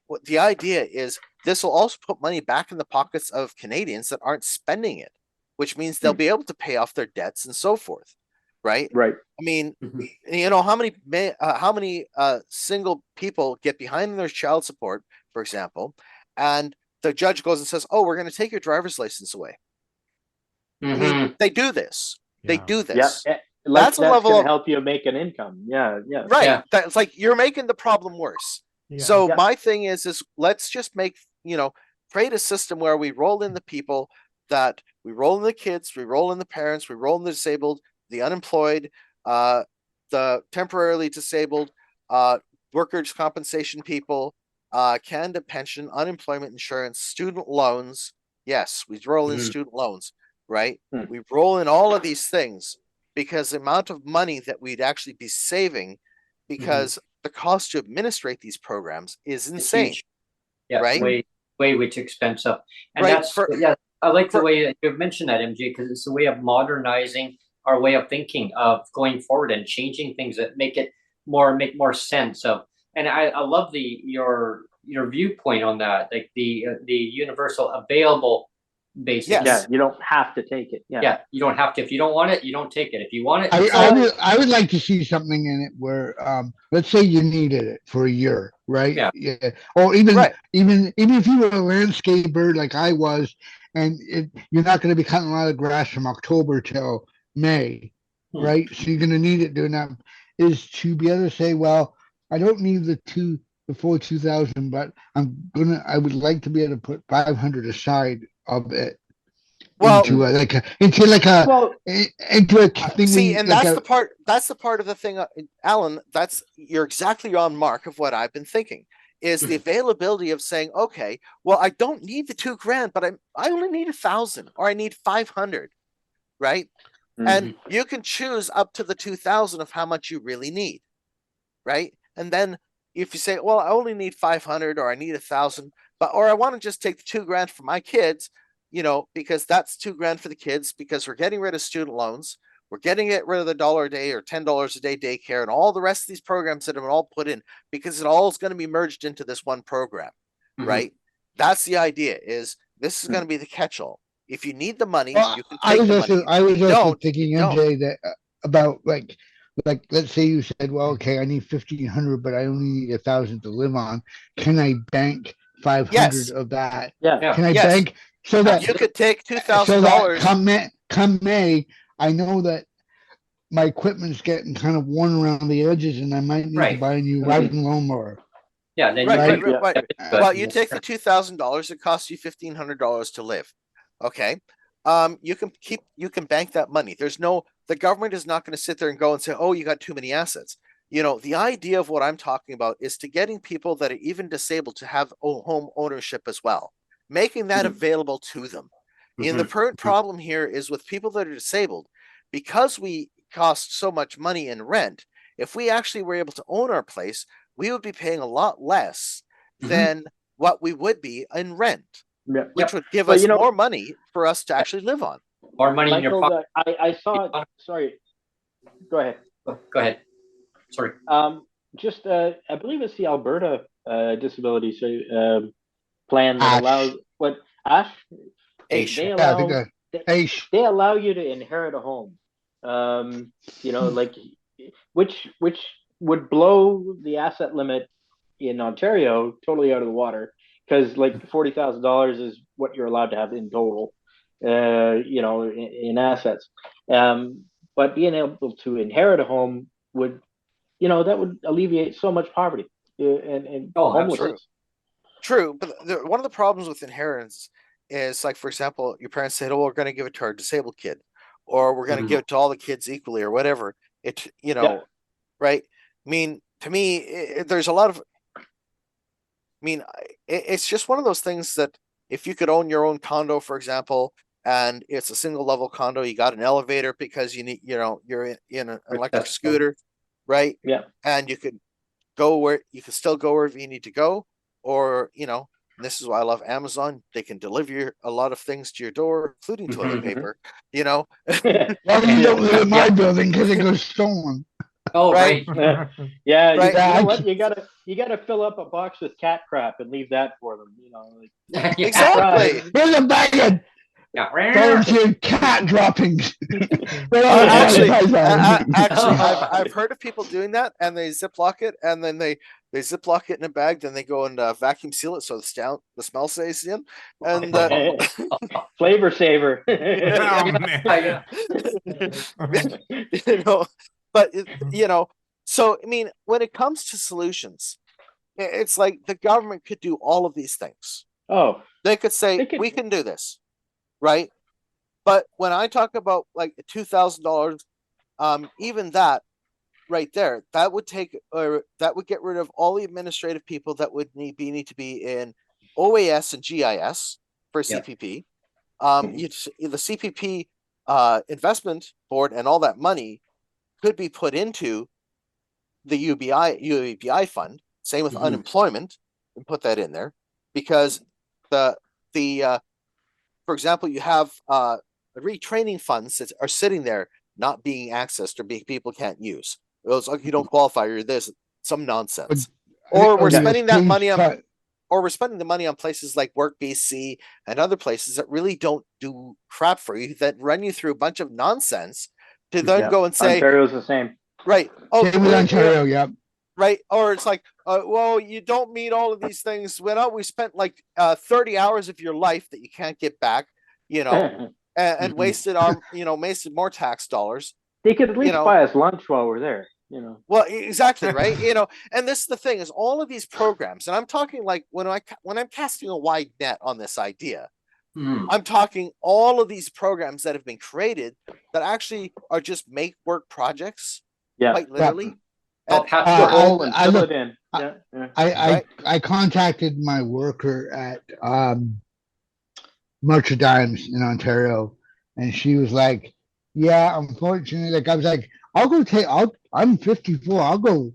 what the idea is, this will also put money back in the pockets of Canadians that aren't spending it, which means they'll be able to pay off their debts and so forth, right? Right. I mean, Mhm. you know, how many single people get behind their child support, for example, and the judge goes and says, "Oh, we're going to take your driver's license away." I mean, Mhm. they do this. They Yeah. do Yeah. this. Like That's a that's level going of to help you make an income. Yeah. Yeah. right. Yeah. That's like you're making the problem worse. Yeah. So Yeah. my thing is let's just make, you know, create a system where we roll in the people, that we roll in the kids, we roll in the parents, we roll in the disabled, the unemployed, the temporarily disabled, workers' compensation people, Canada pension, unemployment insurance, student loans. Yes, we roll in Mhm. student loans, right? Hmm. We roll in all of these things because the amount of money that we'd actually be saving, because the cost to administrate these programs is It's insane, huge. Yeah, right? way too expensive. And Right, that's, yeah, I like the for- way that you've mentioned that, MJ, because it's a way of modernizing our way of thinking of going forward and changing things that make more sense of. And I love your viewpoint on that, like the universal available basis. Yes. Yeah. You don't have to take it. Yeah. Yeah, you don't have to. If you don't want it, you don't take it. If you want it, I, you I take it. would I would like to see something in it where let's say you needed it for a year, right? Yeah. Or even Right. even if you were a landscaper like I was, and you're not going to be cutting a lot of grass from October till May, Hmm. right? So you're going to need it doing that. Is to be able to say, well, I don't need the full 2,000, but I would like to be able to put 500 aside of it Well, into a Well, into a thing see, we and like that's a the part. That's the part of the thing, Alan. You're exactly on mark of what I've been thinking. Is the availability of saying, okay, well, I don't need the $2,000, but I only need 1,000, or I need 500, right? And you can choose up to the 2,000 of how much you really need, right? And then if you say, well, I only need 500, or I need 1,000, or I want to just take the $2,000 for my kids, you know, because that's $2,000 for the kids, because we're getting rid of student loans, we're getting rid of the $1 a day or $10 a day daycare and all the rest of these programs that have been all put in, because it all is going to be merged into this one program, right? That's the idea. Is this is going to be the catch-all. If you need the money, well, you can take the money. I was If you also don't, thinking, you don't. MJ, that about like let's say you said, well, okay, I need 1,500, but I only need 1,000 to live on. Can I bank 500 Yes. of that? yeah. Yeah. Can I Yes. bank so that You could take so that $2,000. come May, I know that my equipment's getting kind of worn around the edges, and I might need to Right. buy a new riding lawnmower. Yeah, then Right, you right. but Well, you take the $2,000, it costs you $1,500 to live. Okay. You can bank that money. The government is not going to sit there and go and say, oh, you got too many assets. You know, the idea of what I'm talking about is to getting people that are even disabled to have home ownership as well, making that available to them. And the current problem here is with people that are disabled, because we cost so much money in rent. If we actually were able to own our place, we would be paying a lot less than what we would be in rent, Yeah. which would give But, us you know, more money for us to actually live on. more money in your Michael, pocket. I saw. Sorry. Go ahead. Go ahead. Sorry. Just I believe it's the Alberta disability plan that Ash. allows what Ash. Ash. They Yeah, I allow think they allow you to inherit a home. You know, like which would blow the asset limit in Ontario totally out of the water, because like $40,000 is what you're allowed to have in total. You know, in assets. But being able to inherit a home would, you know, that would alleviate so much poverty and homelessness. True, but one of the problems with inheritance is, like, for example, your parents said, "Oh, we're going to give it to our disabled kid, or we're going to give it to all the kids equally, or whatever." It, you know, right? I mean, to me, there's a lot of. I mean, it's just one of those things that if you could own your own condo, for example, and it's a single level condo, you got an elevator because you need, you know, you're in an electric scooter, right? Yeah. And you could still go wherever you need to go, or, you know, and this is why I love Amazon. They can deliver a lot of things to your door, including toilet paper, you know. well, you don't live in my building because it goes stolen. Oh, Right. right. Yeah, Right. you know Yeah, what? You gotta fill up a box with cat crap and leave that for them. Like, Yeah. Exactly. here's a bag of Yeah. volunteer cat droppings. Right on the Actually, advertising. actually, I've heard of people doing that, and they ziplock it, and then they ziplock it in a bag, then they go and vacuum seal it so the smell stays in, and flavor saver. yeah, Oh, man. you know, but so I mean, when it comes to solutions, it's like the government could do all of these things. Oh, They could say they could. we can do this, right? But when I talk about like $2,000, even that right there, that would take, or that would get rid of all the administrative people that would need to be in OAS and GIS for Yeah. CPP. The CPP investment board and all that money could be put into the UBI fund. Same with unemployment, and put that in there, because the for example, you have retraining funds that are sitting there not being accessed, or people can't use. It's like you don't qualify, you're this, some nonsense. Or we're spending that money on, or we're spending the money on places like Work BC and other places that really don't do crap for you, that run you through a bunch of nonsense to then go and say, Ontario's the same. right? Same with Ontario, yep. Right. Or it's like, well, you don't meet all of these things. Well, we spent like 30 hours of your life that you can't get back, and wasted wasted more tax dollars. They could at least buy us lunch while we're there. Well, exactly, right. And this is the thing, is all of these programs, and I'm talking like when I'm casting a wide net on this idea, I'm talking all of these programs that have been created that actually are just make work projects, quite literally. I contacted my worker at March of Dimes in Ontario, and she was like, "Yeah, unfortunately, like I was like, I'm 54. I'll go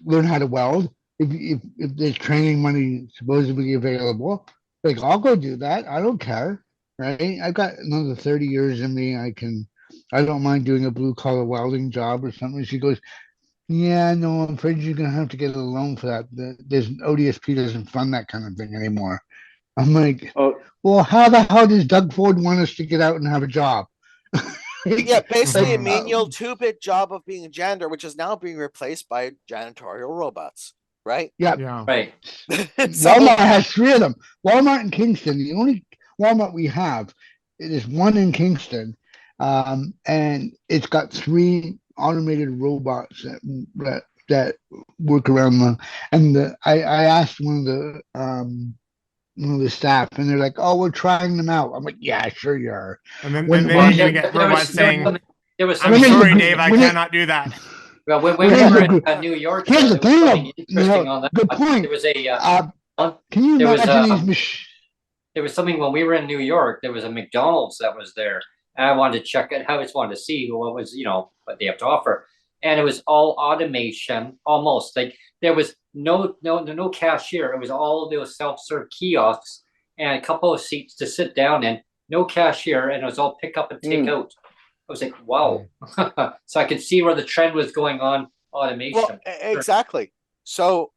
learn how to weld if there's training money supposedly available. Like I'll go do that. I don't care, right? I've got another 30 years in me. I don't mind doing a blue collar welding job or something." She goes, "Yeah, no, I'm afraid you're gonna have to get a loan for that. There's ODSP doesn't fund that kind of thing anymore." I'm like, well, how the hell does Doug Ford want us to get out and have a job? Yeah, basically a menial 2-bit job of being a janitor, which is now being replaced by janitorial robots, right? Yeah. Right. Walmart has 3 of them. Walmart in Kingston. The only Walmart we have, it is one in Kingston, and it's got 3 automated robots that work around them. And I asked one of the staff, and they're like, "Oh, we're trying them out." I'm like, "Yeah, sure you are." And then you're gonna get robots saying, "I'm sorry, Dave, I cannot do that." Well, when we were in New York, here's the there was thing, something interesting on that. good point. There was a can you there was imagine these there was something when we were in New York. There was a McDonald's that was there, and I wanted to check it. I just wanted to see what was what they have to offer, and it was all automation, almost like there was no cashier. It was all of those self-serve kiosks and a couple of seats to sit down in, no cashier, and it was all pick up and take out. I was like, wow. So I could see where the trend was going on automation. Well, exactly. So,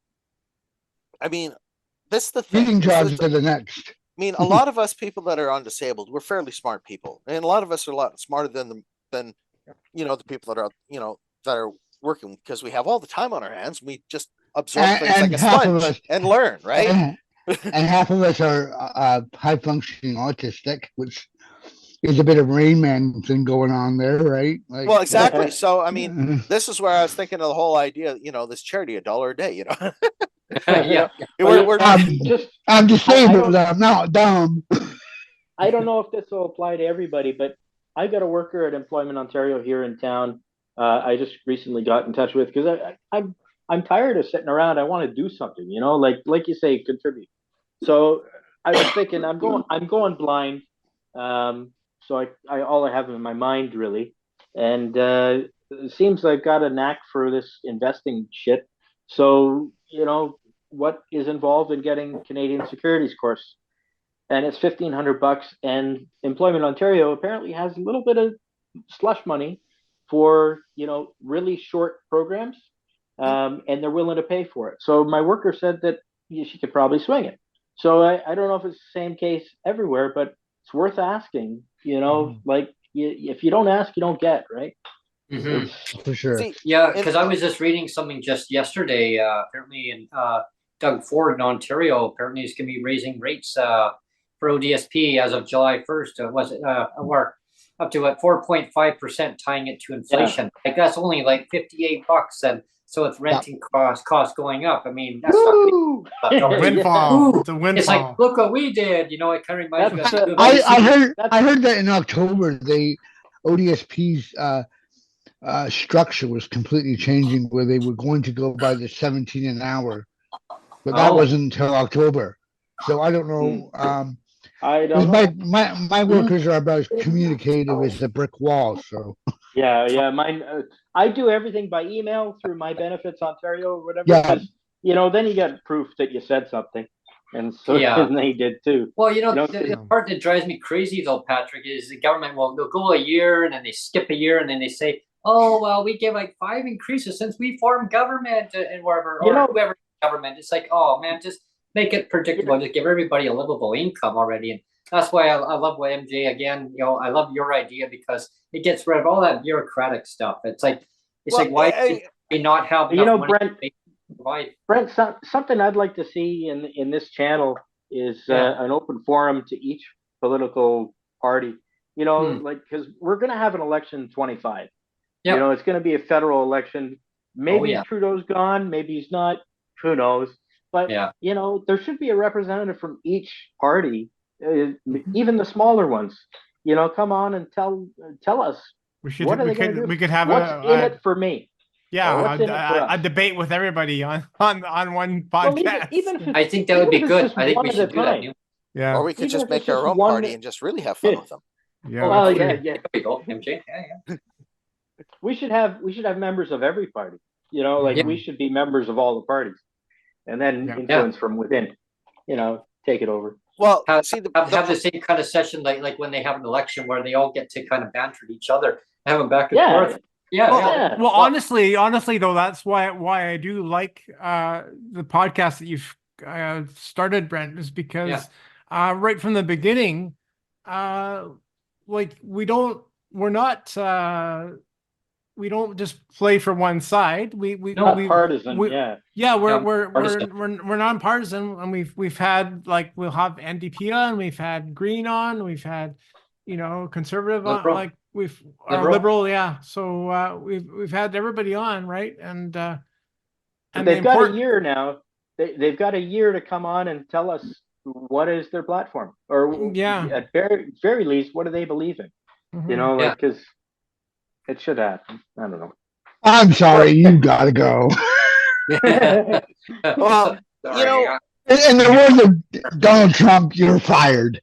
I mean, this is the thing. Reading jobs are the next. I mean, a lot of us people that are undisabled, we're fairly smart people, and a lot of us are a lot smarter than the people that are that are working, because we have all the time on our hands. We just absorb things like a sponge and learn, right? And half of us are high functioning autistic, which is a bit of Rain Man thing going on there, right? Like, well, exactly. So, I mean, this is where I was thinking of the whole idea. This charity, $1 a day. Yeah. I'm disabled, but I'm not dumb. I don't know if this will apply to everybody, but I got a worker at Employment Ontario here in town. I just recently got in touch with, because I'm tired of sitting around. I want to do something, like you say, contribute. So I was thinking, I'm going blind. So I all I have in my mind, really, and it seems I've got a knack for this investing shit. So what is involved in getting Canadian securities course, and it's $1,500, and Employment Ontario apparently has a little bit of slush money for, you know, really short programs, and they're willing to pay for it. So my worker said that she could probably swing it. So I don't know if it's the same case everywhere, but it's worth asking. You know, like if you don't ask, you don't get, right? Mhm. For sure. See, Yeah, and- because I was just reading something just yesterday. Apparently, in Doug Ford in Ontario, apparently is going to be raising rates for ODSP as of July 1st. Was it or up to what 4.5%, tying it to inflation? Like that's only like $58, and so it's renting cost going up. I mean, that's Woo! not going Windfall. Ooh, It's a It's like, windfall. look what we did. You know, it kind of reminds me of That's, the I that's- heard that in October ODSP's structure was completely changing, where they were going to go by the 17 an hour, but that Oh. wasn't until October. So I don't know. I 'Cause don't know. my workers are about as communicative as a brick wall. So Yeah, mine. I do everything by email through my Benefits Ontario or whatever, yeah, because you know then you get proof that you said something, and so Yeah. and they did too. Well, you know, You know, the part that drives me crazy though, Patrick, is the government will they'll go a year and then they skip a year and then they say, oh well, we give like 5 increases since we formed government and wherever You or know- whoever government. It's like, oh man, just make it predictable. Just give everybody a livable income already. And that's why I love what MJ again. You know, I love your idea because it gets rid of all that bureaucratic stuff. It's like Well, why do we not have You enough know, money Brent. to provide? Brent, something I'd like to see in this channel is Yeah. an open forum to each political party. You know, like because we're going to have an election in 25. Yep. You know, it's going to be a federal election. Maybe yeah. Trudeau's gone, maybe he's not. Who knows? But Yeah. you know, there should be a representative from each party, even the smaller ones. You know, come on and tell us We should. what are We they going to could. do. We could have What's in it for me? yeah, what's in it for a us? debate with everybody on one Well, podcast. even if it's, I think that would even be if it's good. just I think one we at should a do that. time. Yeah. or we could Even just if it's make our just own one- party and just really have fun with them. Yeah. Well, that's yeah, true. yeah. There we go, MJ. Yeah. We should have members of every party. You know, like Yeah. we should be members of all the parties, and then Yeah. influence from within. You know, take it over. Well, Have, see, have the same kind of session like when they have an election where they all get to kind of banter each other, have them back and Yeah. forth. Yeah, Well, yeah. well, honestly, though, that's why I do like the podcast that you've started, Brent, is because right from the beginning, like we don't just play for one side. Not partisan. Yeah, we're partisan. nonpartisan, and we've had we'll have NDP on, we've had Green on, we've had conservative on, Liberal. we've Liberal. liberal, yeah. So we've had everybody on, right? And But and they've got a year now. They've got a year to come on and tell us what is their platform, or Yeah. at very least, what do they believe in? You know, Yeah. like because it should happen. I don't know. I'm sorry, you gotta go. Well, Sorry, you know, In the words of Donald Trump, you're fired.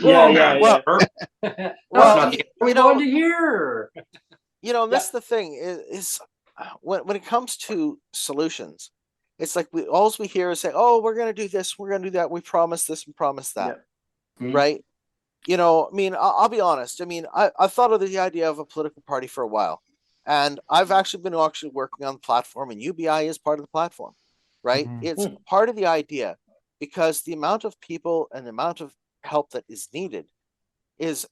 Yeah. Well, That's well, not the we're you going know, to hear. that's the thing is when it comes to solutions, it's like all we hear is say, "Oh, we're going to do this, we're going to do that, we promise this and promise that," right? You know, I mean, I'll be honest. I mean, I've thought of the idea of a political party for a while, and I've actually been working on the platform, and UBI is part of the platform, right? It's part of the idea because the amount of people and the amount of help that is needed is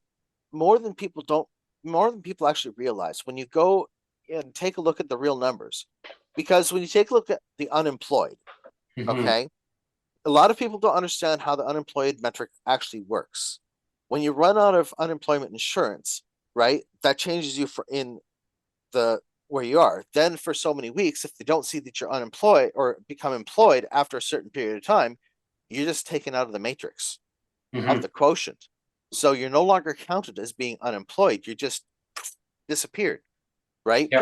more than people actually realize when you go and take a look at the real numbers. Because when you take a look at the unemployed, okay, a lot of people don't understand how the unemployed metric actually works. When you run out of unemployment insurance, right, that changes you in the where you are. Then for so many weeks, if they don't see that you're unemployed or become employed after a certain period of time, you're just taken out of the matrix of the quotient. So you're no longer counted as being unemployed. You're just disappeared, right? Yeah.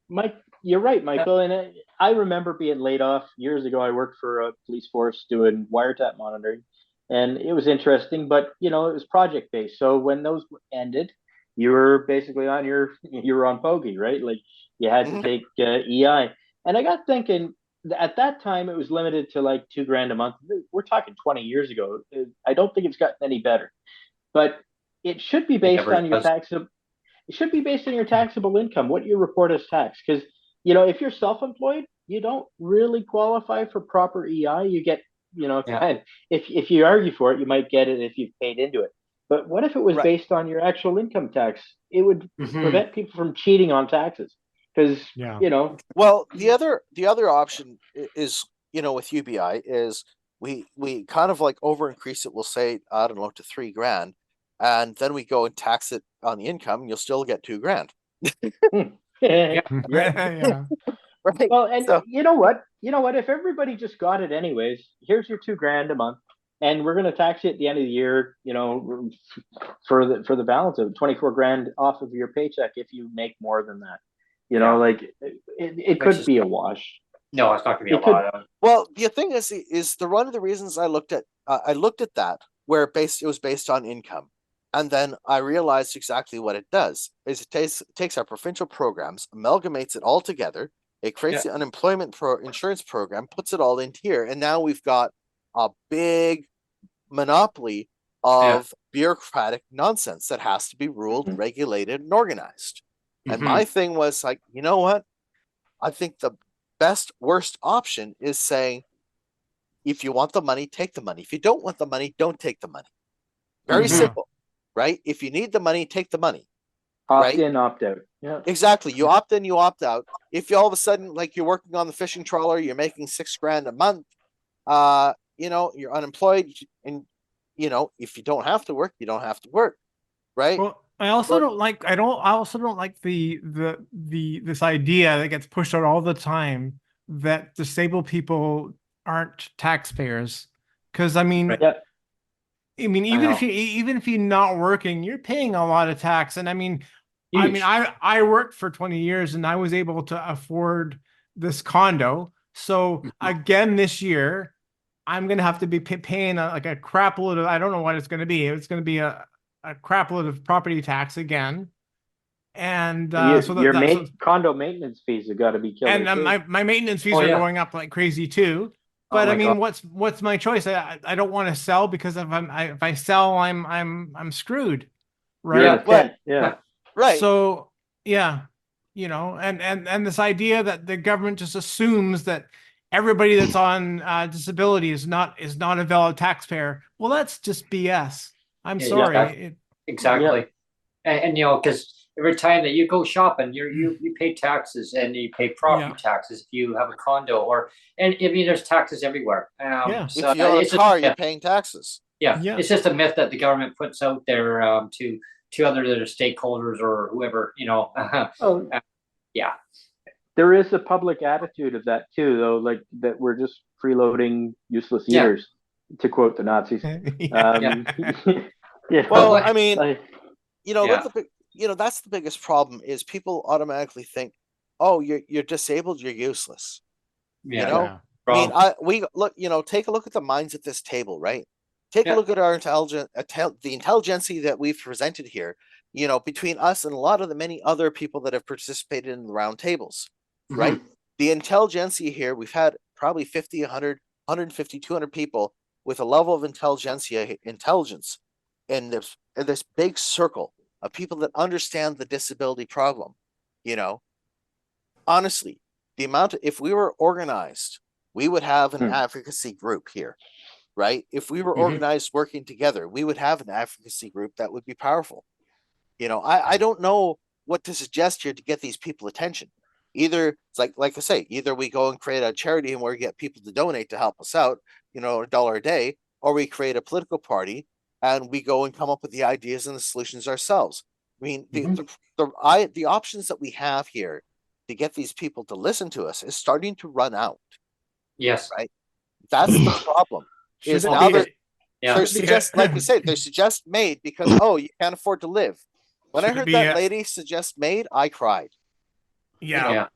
Mike, you're right, Michael. And I remember being laid off years ago. I worked for a police force doing wiretap monitoring, and it was interesting. But it was project based. So when those ended, you were basically you were on Pogey, right? Like you had to take EI. And I got thinking, at that time it was limited to like $2,000 a month. We're talking 20 years ago. I don't think it's gotten any better, but it should be based on your taxable. it should be based on your taxable income, what you report as tax. Because, you know, if you're self-employed, you don't really qualify for proper EI. You get, you know, Yeah. if you argue for it, you might get it if you've paid into it. But what if it was Right. based on your actual income tax? It would Mhm. prevent people from cheating on taxes. Because, Yeah. you know, Well, the other option is, you know, with UBI is we kind of like over increase it. We'll say, I don't know, to $3,000, and then we go and tax it on the income, and you'll still get $2,000. yeah. Yeah. Right. Well, and So you know what? You know what? If everybody just got it anyways, here's your $2,000 a month, and we're gonna tax you at the end of the year. You know, for the balance of 24 grand off of your paycheck if you make more than that. You know, Yeah. like it Which could is- be a wash. No, it's not gonna be a It could- lot of. well, the thing is the one of the reasons I looked at that where it was based on income, and then I realized exactly what it does is it takes our provincial programs, amalgamates it all together. It creates the unemployment insurance program, puts it all in here, and now we've got a big monopoly of bureaucratic nonsense that has to be ruled and regulated and organized. And Mhm. my thing was like, you know what? I think the worst option is saying, if you want the money, take the money. If you don't want the money, don't take the money. Very Mhm. simple, right? If you need the money, take the money. Opt Right? in, opt out. Yeah. Exactly. You opt in, you opt out. If you all of a sudden, like you're working on the fishing trawler, you're making $6,000 a month, you know, you're unemployed, and you know, if you don't have to work, you don't have to work, right? Well, I also don't like this idea that gets pushed out all the time that disabled people aren't taxpayers. Because I mean, Right. Yeah. even know. if you're not working, you're paying a lot of tax. And I mean, Huge. I worked for 20 years and I was able to afford this condo. So again, this year, I'm gonna have to be paying like a crap load of, I don't know what it's gonna be. It's gonna be a crap load of property tax again. And Your condo maintenance fees have got to be killer and too. my maintenance fees Oh, are yeah. going up like crazy too. Oh But I my mean, God. what's my choice? I don't want to sell because if I sell, I'm screwed, You're in right? a tent. Yeah. Yeah. Right. So yeah, you know, and this idea that the government just assumes that everybody that's on disability is not a valid taxpayer. Well, that's just BS. I'm Yeah, sorry. exactly. Exactly. And you know, because every time that you go shopping, you pay taxes and you pay property taxes if you have a condo and I mean there's taxes everywhere. Yeah. So If you own a it's just car, you're paying taxes. yeah, Yeah. it's just a myth that the government puts out there to other stakeholders or whoever, you know. Oh, Yeah. there is a public attitude of that too, though, like that we're just freeloading useless Yeah. eaters, to quote the Nazis. Yeah. Yeah. Well, Like- I mean, Like, you know, Yeah. that's the biggest problem is people automatically think, oh, you're disabled, you're useless. Yeah. You know, Yeah. I mean, Wrong. we look, you know, take a look at the minds at this table, right? Take Yeah. a look at our the intelligentsia that we've presented here, you know, between us and a lot of the many other people that have participated in the round tables, right? The intelligentsia here, we've had probably 50, 100, 150, 200 people with a level of intelligence in this big circle of people that understand the disability problem, you know. Honestly, if we were organized, we would have an advocacy group here, right? If we were organized working together, we would have an advocacy group that would be powerful. You know, I don't know what to suggest here to get these people attention. Either it's like I say, either we go and create a charity and we get people to donate to help us out, you know, $1 a day, or we create a political party and we go and come up with the ideas and the solutions ourselves. I mean, the options that we have here to get these people to listen to us is starting to run out. Yes. Right. That's the problem. Is Should it now be- that Yeah. they're suggest, like you said, they're suggest made because you can't afford to live. When I Should it heard be that a- lady suggest made, I cried. Yeah. Yeah.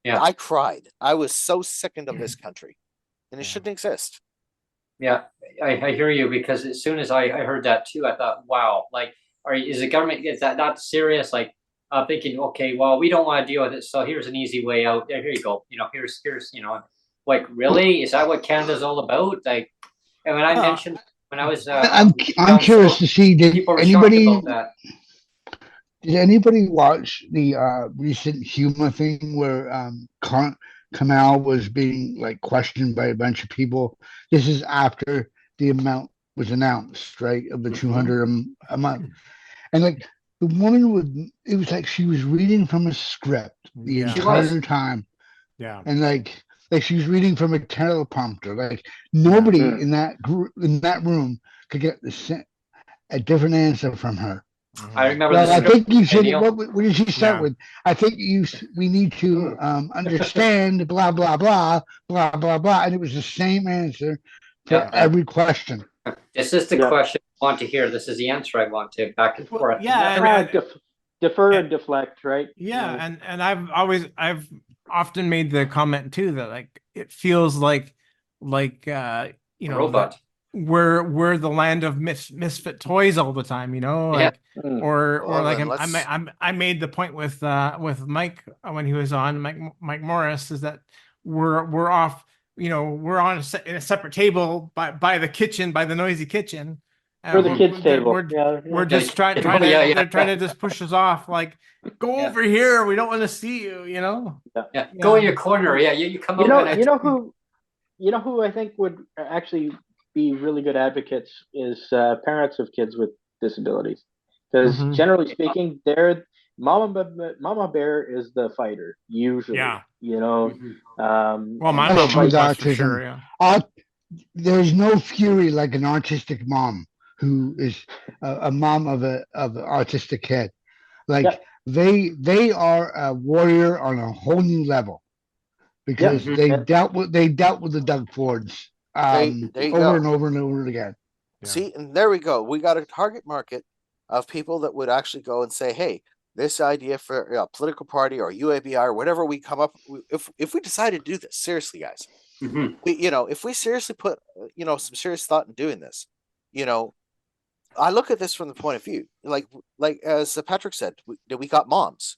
Yeah. I cried. I was so sickened of this country, and it Yeah. shouldn't exist. Yeah, I hear you because as soon as I heard that too, I thought, wow, like, is the government, is that not serious? Like, thinking, okay, well, we don't want to deal with it, so here's an easy way out. Here you go. You know, here's, you know, like, really? Is that what Canada's all about? Like, and when I mentioned, when I was, I'm curious to see, did people were shocked anybody about that. Did anybody watch the recent humor thing where Kamal was being like questioned by a bunch of people? This is after the amount was announced, right? Of the 200 a month. And like the woman would, it was like she was reading from a script the entire time. Yeah. And like she was reading from a teleprompter. Like nobody in that group, in that room could get a different answer from her. I remember Well, the I script. think you should. Neil. What did she start Yeah. with? I think we need to understand blah blah blah blah blah blah, and it was the same answer for Yeah. every question. This is the question I want to hear. This is the answer I want to back and forth. Defer and deflect, right? Yeah, and I've often made the comment too that like it feels like you know, robot. we're the land of misfit toys all the time, you know, like or Well, like then I made the point with Mike when he was on Mike Morris is that we're off, you know, we're on in a separate table by the kitchen, by the noisy kitchen. For the kids' table. We're just trying to they're trying to just push us off, like go over here, we don't want to see you, you know. Go in your corner. Yeah, you come You over. know who I think would actually be really good advocates is parents of kids with disabilities, because generally speaking, they're Mama Bear is the fighter usually. Yeah. You know. Well, my mom was for sure. Yeah. There's no fury like an autistic mom who is a mom of an autistic kid. Like they are a warrior on a whole new level because they dealt with the Doug Fords over and over and over again. See, and there we go. We got a target market of people that would actually go and say, "Hey, this idea for a political party or UABI or whatever we come up, if we decide to do this seriously, guys, if we seriously put some serious thought in doing this, I look at this from the point of view, like as Patrick said, we got moms.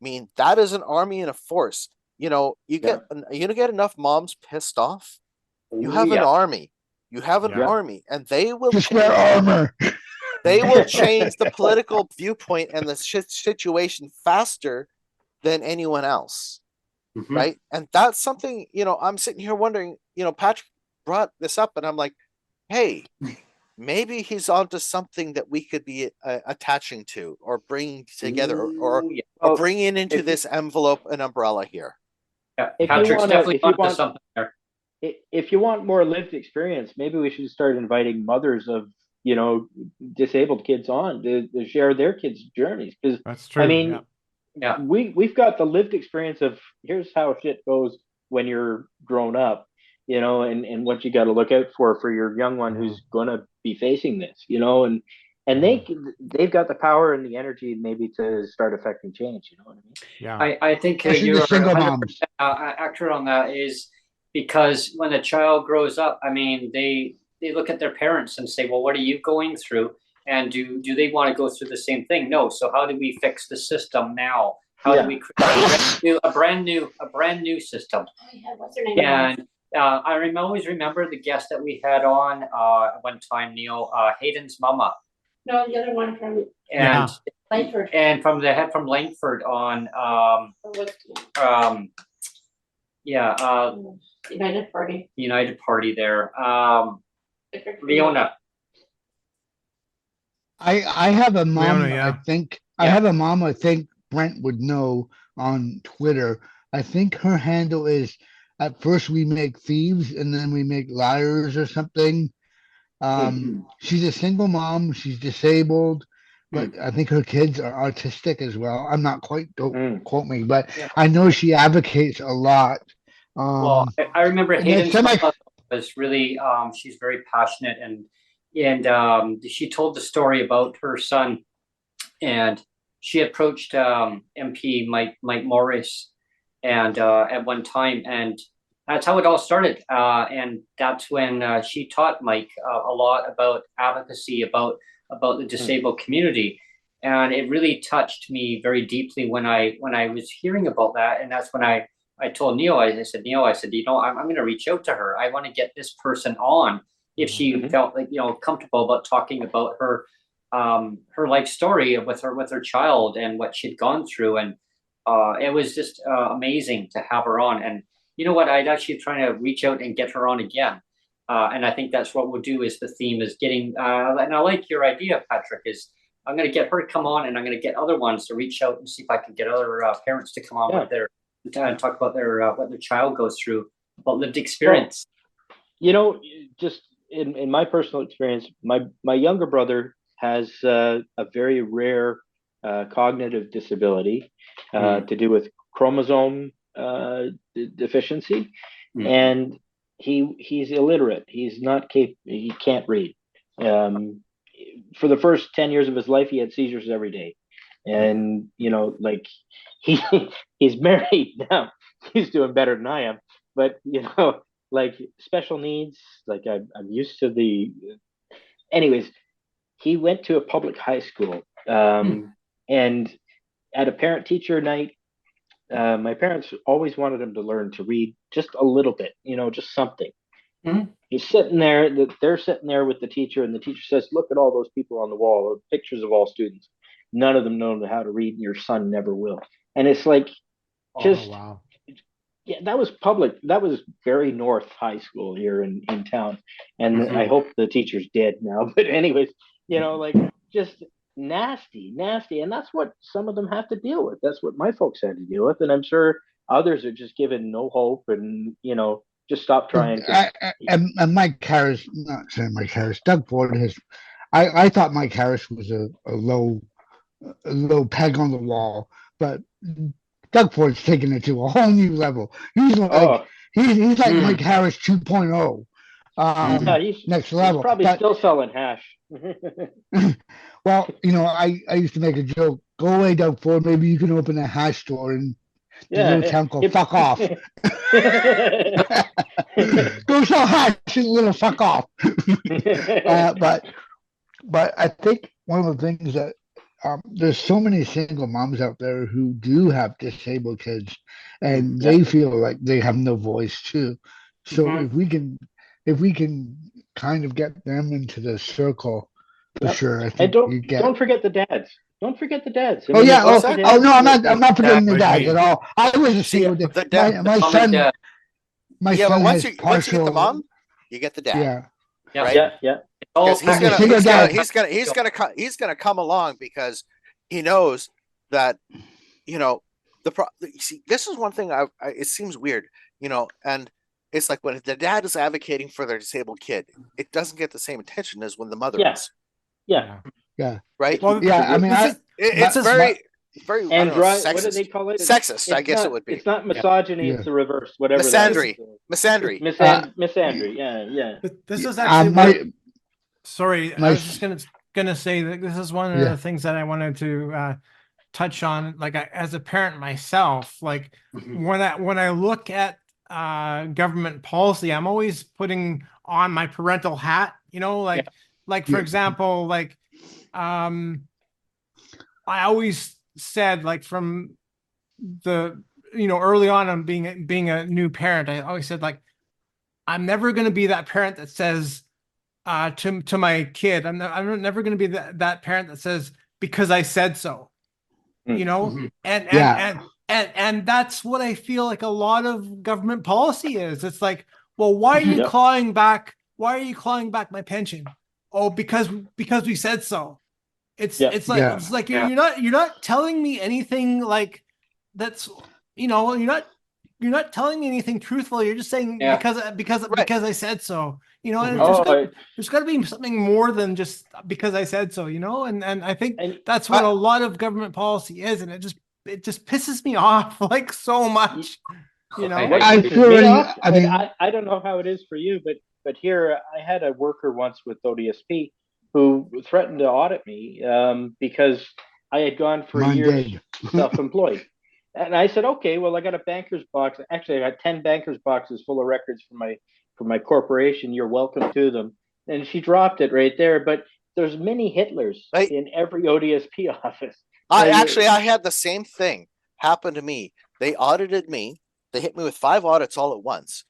I mean, that is an army and a force. You get enough moms pissed off, you have an army. You have an army, and they will just wear armor. They will change the political viewpoint and the situation faster than anyone else, right? And that's something I'm sitting here wondering. Patrick brought this up, and I'm like, hey. Maybe he's onto something that we could be attaching to or bringing together or bringing into this envelope and umbrella here. Yeah, Patrick's definitely onto something there. If you want more lived experience, maybe we should start inviting mothers of disabled kids on to share their kids' journeys. Because that's true. I mean, we've got the lived experience of here's how shit goes when you're grown up. And what you got to look out for your young one who's going to be facing this, and they've got the power and the energy maybe to start affecting change. You know what I mean? Yeah. I think you're 100% accurate on that, is because when a child grows up, I mean, they look at their parents and say, well, what are you going through? And do they want to go through the same thing? No. So how do we fix the system now? How do we create a brand new system? What's her name? And I always remember the guest that we had on one time, Neil, Hayden's mama. No, the other one from Langford. And from the head from Langford on United Party. United Party there. Leona. I have a mom. Leona, I think I have a mom. I think Brent would know on Twitter. I think her handle is, at first we make thieves and then we make liars or something. She's a single mom. She's disabled, but I think her kids are autistic as well. I'm not quite, don't quote me, but I know she advocates a lot. Well, I remember Hayden's mama was really, she's very passionate, and she told the story about her son, and she approached MP Mike Morris and at one time, and that's how it all started. And that's when she taught Mike a lot about advocacy, about the disabled community. And it really touched me very deeply when I was hearing about that. And that's when I told Neil, I said, I'm going to reach out to her. I want to get this person on if she felt like, comfortable about talking about her her life story with her child and what she'd gone through, and it was just amazing to have her on. And you know what? I'd actually trying to reach out and get her on again. And I think that's what we'll do. Is the theme is getting, and I like your idea, Patrick. Is I'm going to get her to come on, and I'm going to get other ones to reach out and see if I can get other parents to come on with their and talk about their what their child goes through, about lived experience. Well, you know, just in my personal experience, my younger brother has a very rare cognitive disability to do with chromosome deficiency, and he's illiterate. He's not he can't read. For the first 10 years of his life, he had seizures every day, and you know, like he he's married now. He's doing better than I am, but you know, like special needs. Like I'm used to the. Anyways, he went to a public high school, and at a parent-teacher night, my parents always wanted him to learn to read just a little bit, you know, just something. He's sitting there, they're sitting there with the teacher, and the teacher says, "Look at all those people on the wall, pictures of all students. None of them know how to read, and your son never will." And it's like, just, yeah, that was public. That was very North High School here in town. And I hope the teacher's dead now. But anyways, you know, like just nasty. And that's what some of them have to deal with. That's what my folks had to deal with. And I'm sure others are just given no hope and, you know, just stop trying. And Mike Harris, not saying Mike Harris, Doug Ford has, I thought Mike Harris was a low peg on the wall, but Doug Ford's taking it to a whole new level. He's like he's like Mike Harris 2.0. Next level. He's probably still selling hash. Well, you know, I used to make a joke. Go away, Doug Ford. Maybe you can open a hash store in the little town called Fuck Off. Go sell hash in little Fuck Off. But I think one of the things that there's so many single moms out there who do have disabled kids, and they feel like they have no voice too. So if we can kind of get them into the circle, for sure. I think don't forget the dads. Don't forget the dads. I mean, no, I'm not forgetting the dads at all. I was a single dad. My son. My son once has you partial. get the mom, you get the dad. Yeah. Right? Yeah. Because he's gonna come along because he knows that, you know, you see, this is one thing it seems weird, you know, and it's like when the dad is advocating for their disabled kid, it doesn't get the same attention as when the mother is. Yeah. Right. Well, yeah. I mean, it's very what do they call it? Sexist, I guess it would be. It's not misogyny. It's the reverse. Whatever. Misandry. Misandry. Yeah. This is actually. Sorry, I was just gonna say that this is one of the things that I wanted to touch on. Like as a parent myself, like when I look at government policy, I'm always putting on my parental hat. You know, like for example, like I always said, like from the early on, I'm being a new parent, I always said, like, I'm never going to be that parent that says to my kid, I'm never going to be that parent that says, because I said so, and that's what I feel like a lot of government policy is. It's like, well, why are you clawing back my pension? Oh, because we said so. It's like you're not telling me anything like that's, you're not telling me anything truthful. You're just saying because I said so, and there's got to be something more than just because I said so, and I think that's what a lot of government policy is, and it just pisses me off like so much. I don't know how it is for you, but here I had a worker once with ODSP who threatened to audit me because I had gone for years self-employed. And I said, okay, well, I got a banker's box. Actually, I got 10 banker's boxes full of records for my corporation. You're welcome to them. And she dropped it right there. But there's many Hitlers in every ODSP office. I had the same thing happen to me. They audited me. They hit me with 5 audits all at once.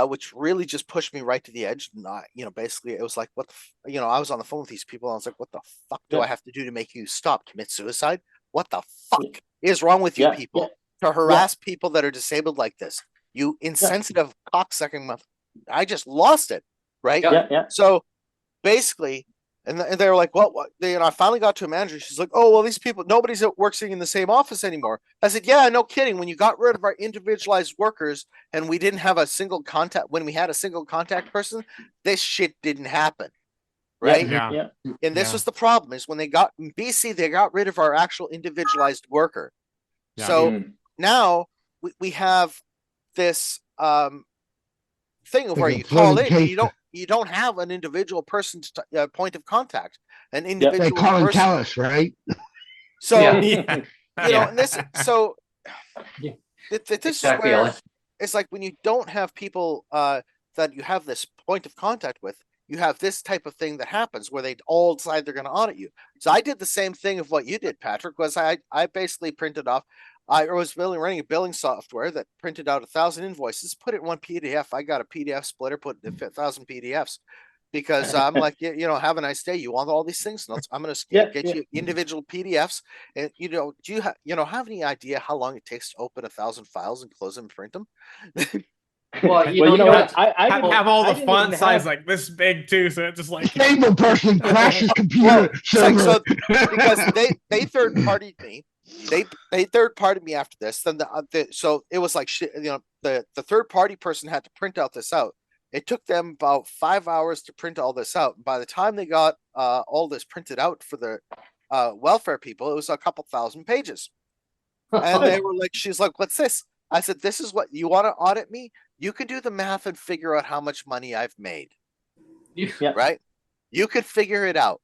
which really just pushed me right to the edge. And basically it was like, I was on the phone with these people and I was like, what the fuck do I have to do to make you stop, commit suicide? What the fuck is wrong with you people to harass people that are disabled like this? You insensitive cocksucking I just lost it, right? So basically, and they were like, what? I finally got to a manager. She's like, oh, well, these people, nobody's working in the same office anymore. I said, yeah, no kidding. When you got rid of our individualized workers and we didn't have a single contact, when we had a single contact person, this shit didn't happen, right? Yeah. And this was the problem, is when they got in BC, they got rid of our actual individualized worker. Yeah. So now we have this thing of where you call in, and you don't have an individual person's point of contact, an individual They call and person. tell us, right? So Yeah. and this, so this Exactly, is where Ellen. it's like when you don't have people that you have this point of contact with, you have this type of thing that happens where they all decide they're going to audit you. So I did the same thing of what you did, Patrick. Was I basically printed off. I was running a billing software that printed out 1,000 invoices, put it in one PDF. I got a PDF splitter, put it in 1,000 PDFs, because I'm like, have a nice day. You want all these things? I'm going to get you individual PDFs. And do you have any idea how long it takes to open 1,000 files and close them and print them? Well, you know what? I didn't have all the didn't font even size have- like this big too, so it's just like Disabled person crashes computer Well, it's like, server. so because they third partied me. They third partied me after this. Then so it was like shit. The third party person had to print out this out. It took them about 5 hours to print all this out. And by the time they got all this printed out for the welfare people, it was a couple thousand pages. And they were like, she's like, what's this? I said, this is what you want to audit me? You can do the math and figure out how much money I've made. Right? You could figure it out.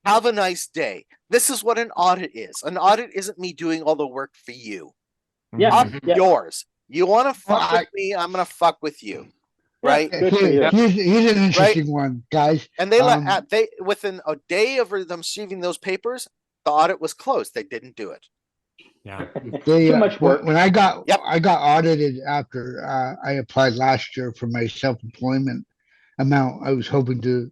Have a nice day. This is what an audit is. An audit isn't me doing all the work for you. I'm yours. You want to fuck with me? I'm going to fuck with you. Right? Here's an interesting one, guys. And they within a day of them receiving those papers, the audit was closed. They didn't do it. yeah. Too much work. When I got audited after I applied last year for my self-employment amount, I was hoping to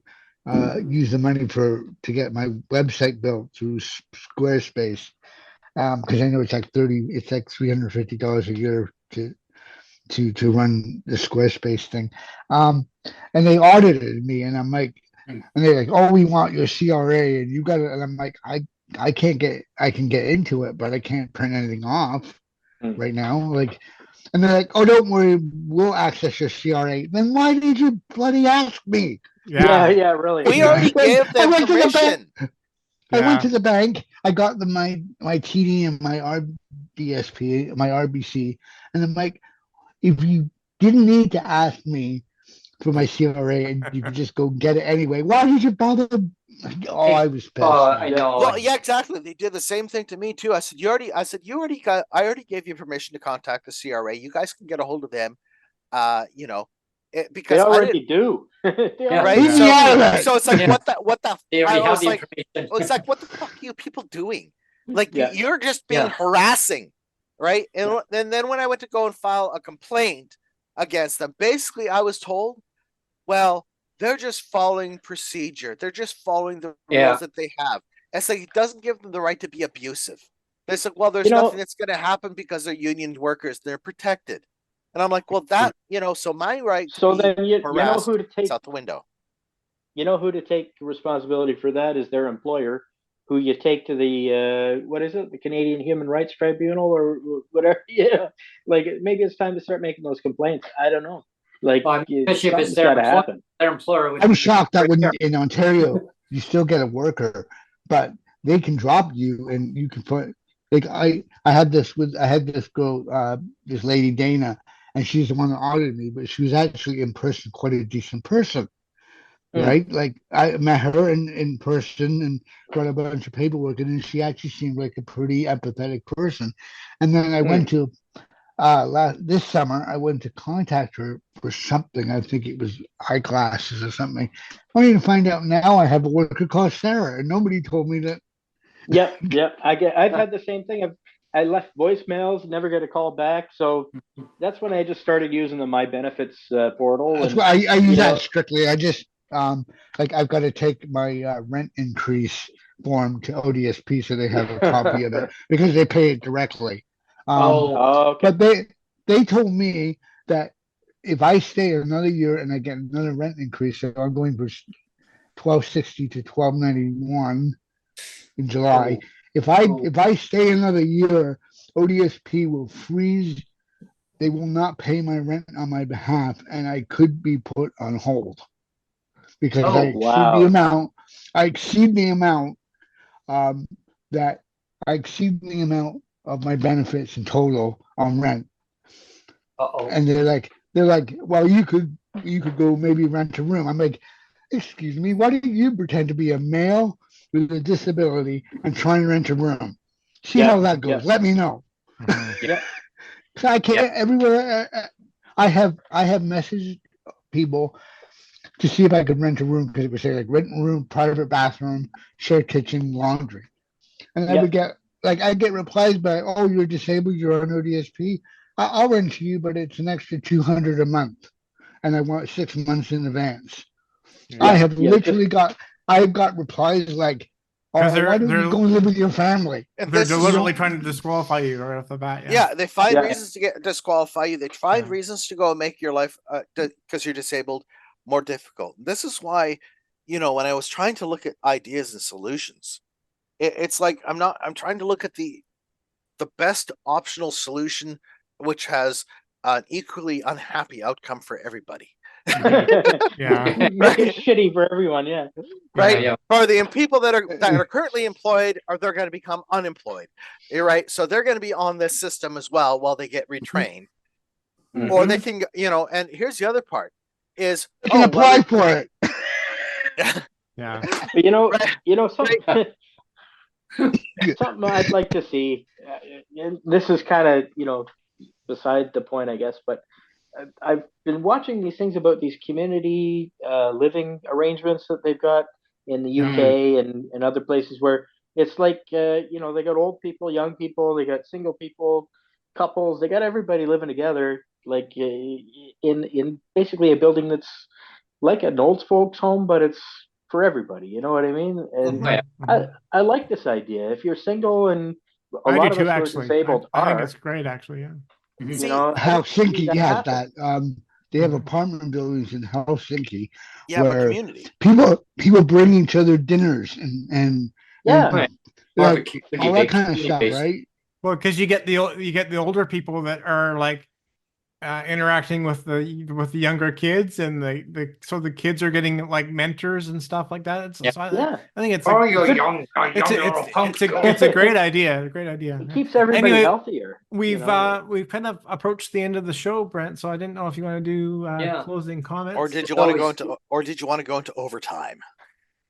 use the money to get my website built through Squarespace, because I know it's like $350 a year to run the Squarespace thing, and they audited me, and I'm like, and they're like, oh, we want your CRA, and you got it, and I'm like, I can get into it, but I can't print anything off right now. Like, and they're like, oh, don't worry, we'll access your CRA. Then why did you bloody ask me? Yeah, really. We already gave them permission. I went to the bank. I got my TD and my RBSP, my RBC, and I'm like, if you didn't need to ask me for my CRA and you could just go get it anyway, why did you bother? Oh, I was pissed. I know. Well, yeah, exactly. They did the same thing to me too. I said, I already gave you permission to contact the CRA. You guys can get a hold of them. Because they already do. Right? Yeah. So it's like, what the They already have the like, information. it's like, what the fuck are you people doing? Like, you're just being harassing, right? And then when I went to go and file a complaint against them, basically I was told, well, they're just following procedure. They're just following the rules that they have. It's like, it doesn't give them the right to be abusive. They said, well, there's nothing that's going to happen because they're union workers. They're protected. And I'm like, well, that, so my right to then you know who to take out the window. You know who to take responsibility for that is their employer, who you take to the what is it, the Canadian Human Rights Tribunal or whatever. Yeah, like maybe it's time to start making those complaints. I don't know. Like, especially if it's happen. Their employer would. I'm shocked that when in Ontario you still get a worker, but they can drop you and you can put, like, I had this girl, this lady Dana, and she's the one that audited me, but she was actually in person quite a decent person. Right? Like, I met her in person and got a bunch of paperwork, and then she actually seemed like a pretty empathetic person. And then I went to this summer, I went to contact her for something. I think it was eyeglasses or something. Only to find out now I have a worker called Sarah, and nobody told me that. Yep. I've had the same thing. I left voicemails, never get a call back. So that's when I just started using the My Benefits portal. That's And why I use you that know, strictly. I just like I've got to take my rent increase form to ODSP so they have a copy of it because they pay it directly. Oh, oh, okay. But they told me that if I stay another year and I get another rent increase, so I'm going for 1260 to 1291 in July. Oh. If I stay another year, ODSP will freeze. They will not pay my rent on my behalf, and I could be put on hold because I Oh, exceed the Wow. amount. I exceed the amount um, that I exceed the amount of my benefits in total on rent. uh-oh. And they're like, well, you could go maybe rent a room. I'm like, excuse me, why do you pretend to be a male with a disability and try and rent a room? See Yeah, how that goes. yeah. Let me know. Yeah. So I can't everywhere. I have messaged people to see if I could rent a room because it would say like rent a room, private bathroom, shared kitchen, laundry, and I Yeah. would get like I get replies by, oh, you're disabled, you're on ODSP. I'll rent to you, but it's an extra 200 a month, and I want 6 months in advance. I Yeah. have Yeah. Just literally got I've got replies like, Because oh, why don't you go and live with your family? And they're this is deliberately trying to disqualify you right off the bat. yeah, they find Yeah. reasons to get disqualify you. They find Yeah. reasons to go and make your life because you're disabled more difficult. This is why, when I was trying to look at ideas and solutions, it's like I'm trying to look at the best optional solution, which has an equally unhappy outcome for everybody. Yeah. make it shitty for everyone. Yeah. Right? Yeah. For the people that are currently employed, or they're going to become unemployed. You're right. So they're going to be on this system as well while they get retrained. Or they can, and here's the other part is I can apply for it. Yeah. But Right. something something I'd like to see. And this is kind of beside the point, I guess. But I've been watching these things about these community living arrangements that they've got in the UK and other places where it's like they got old people, young people, they got single people, couples, they got everybody living together, like in basically a building that's like an old folks home, but it's for everybody. You know what I mean? And Yeah. I like this idea. If you're single, and a I lot do of too, us who are actually. disabled I think are, it's great, actually. Yeah. See, I don't see Helsinki that has happen. that. They have apartment buildings in Helsinki you have a where community. people bring each other dinners and Yeah. Right. like Barbecue, all that bake, kind of stuff, based. right? Well, because you get the older people that are like interacting with the younger kids, and so the kids are getting like mentors and stuff like that. Yeah. So Yeah. I think it's Oh, a, you're Good. young, little punk. it's a great idea. A great idea. It keeps everybody Anyway, healthier. we've kind of approached the end of the show, Brent. So I didn't know if you want to do Yeah. closing comments. Or did you It's want to go always- into overtime?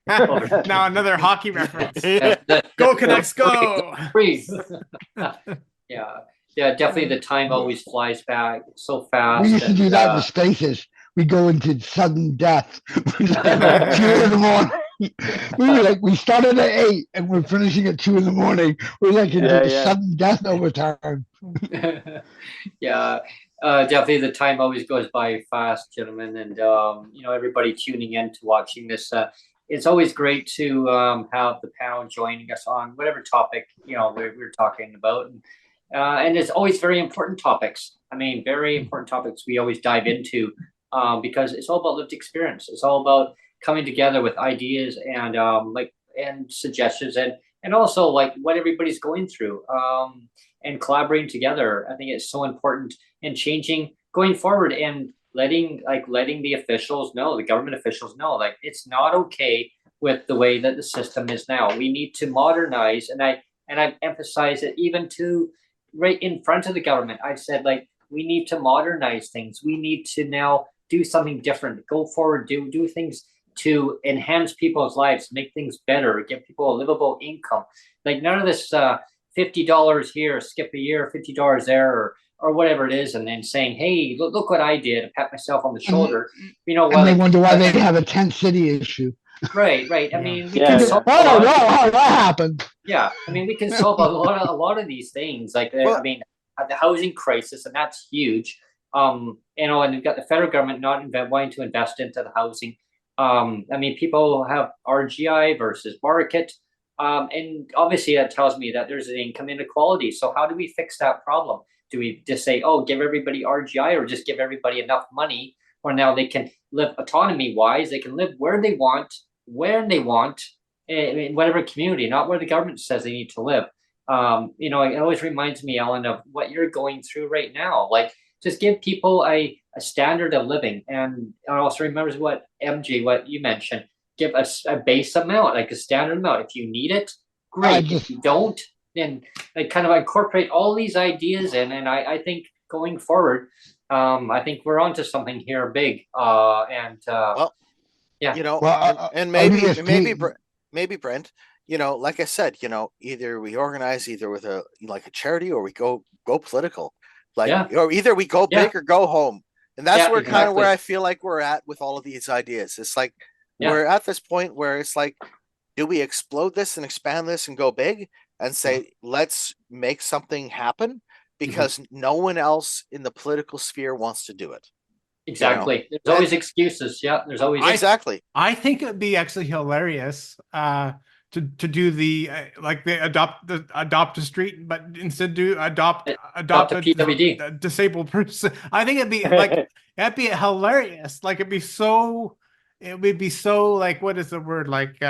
Now another hockey reference. That- Go Canucks, go! Freeze. Yeah. Yeah, definitely the time always flies back so fast. We used to do that in the and, spaces. We go into sudden death. 2 in the morning. We started at 8 and we're finishing at 2 in the morning. We're like into Yeah. sudden death overtime. yeah, definitely the time always goes by fast, gentlemen, and everybody tuning in to watching this. It's always great to have the panel joining us on whatever topic we're talking about, and it's always very important topics. I mean, very important topics we always dive into because it's all about lived experience. It's all about coming together with ideas and and suggestions and also like what everybody's going through and collaborating together. I think it's so important in changing going forward and letting the officials know, the government officials know, like it's not okay with the way that the system is now. We need to modernize, and I've emphasized it even to right in front of the government. I've said like we need to modernize things. We need to now do something different, go forward, do things to enhance people's lives, make things better, give people a livable income. Like none of this $50 here, skip a year, $50 there, or whatever it is, and then saying, "Hey, look what I did," and pat myself on the shoulder. You know And what? they Like, wonder why they have a tent city issue. Right, right. I Yeah. mean, we Yeah, can yeah. solve I a don't know lot. how that happened. Yeah, I mean, we can solve a lot of these things. Like, Well- I mean, the housing crisis, and that's huge. You know, and we've got the federal government not wanting to invest into the housing. I mean, people have RGI versus market. And obviously that tells me that there's an income inequality. So how do we fix that problem? Do we just say, oh, give everybody RGI, or just give everybody enough money where now they can live autonomy wise, they can live where they want, when they want, in whatever community, not where the government says they need to live. You know, it always reminds me, Ellen, of what you're going through right now. Like, just give people a standard of living. And I also remembers what MJ, what you mentioned, give us a base amount, like a standard amount. If you need it, great. If you don't, then like kind of incorporate all these ideas in. And I think going forward, I think we're onto something here big. Well, yeah. you know, Well, and maybe Brent, you know, like I said, you know, either we organize either with a charity, or we go political, like, Yeah. or either we go Yeah. big or go home. And that's Yeah, where kind of where exactly. I feel like we're at with all of these ideas. It's like Yeah. we're at this point where it's like, do we explode this and expand this and go big and say, let's make something happen? Because no one else in the political sphere wants to do it. Exactly. There's always excuses. Yeah, there's always Exactly. I think it'd be actually hilarious to do the like they adopt a street, but instead do adopt a PWD. a disabled person. I think it'd be like that'd be hilarious. Like it would be so like, what is the word, like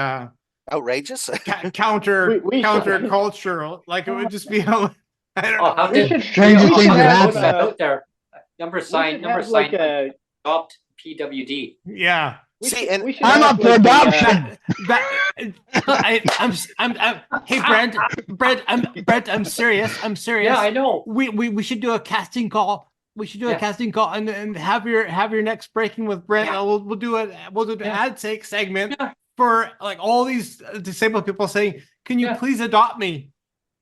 Outrageous. counter We should- cultural. Like it would just be I don't Oh, know. how We did should- Stranger we should things have, happen. out there? Number we sign, should number have sign, like a- adopt PWD. Yeah. we See, should- and we should I'm have up for like a, adoption. Hey Brent, I'm serious. Yeah, I know. We should do a casting call. We should do a casting call and have your next breaking with Brent. Yeah. We'll do an ad segment Yeah. for like all these disabled people saying, "Can you Yeah. please adopt me?"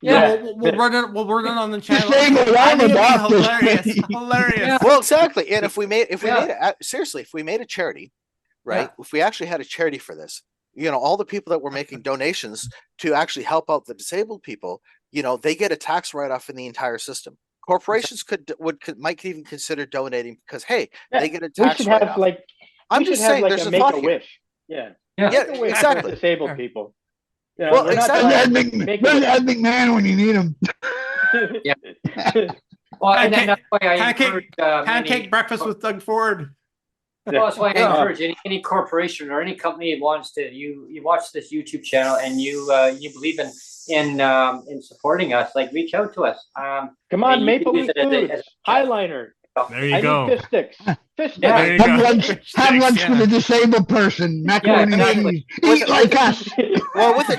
Yeah. We'll run it on the channel. Disabled, I I'm think it'd be adopted. hilarious. Hilarious. Yeah. well, exactly. And if we made Yeah. seriously, if we made a charity, right? Yeah. If we actually had a charity for this, you know, all the people that were making donations to actually help out the disabled people, you know, they get a tax write-off in the entire system. Corporations might even consider donating because, hey, they get a we tax should have write-off. like I'm we should just have saying, like there's a a make thought a here. wish. Yeah. Yeah. Yeah, Make a wish exactly. for disabled people. You know, Well, we're not exactly. Where's trying Ed to Mc- make where's a Ed McMahon when you need him? Well, and then that's why I Pancake- encourage Pancake breakfast with Doug Ford. well, that's why I Yeah. encourage any corporation or any company that wants to you watch this YouTube channel and you believe in supporting us, like reach out to us. Come on, you Maple can use Leaf it as a- Foods, as a- hyliner. There you I go. need fish sticks. Fish sticks. Yeah. There you Have go. lunch, have lunch with a disabled person. Macaroni and exactly. cheese. Eat like us. Well, with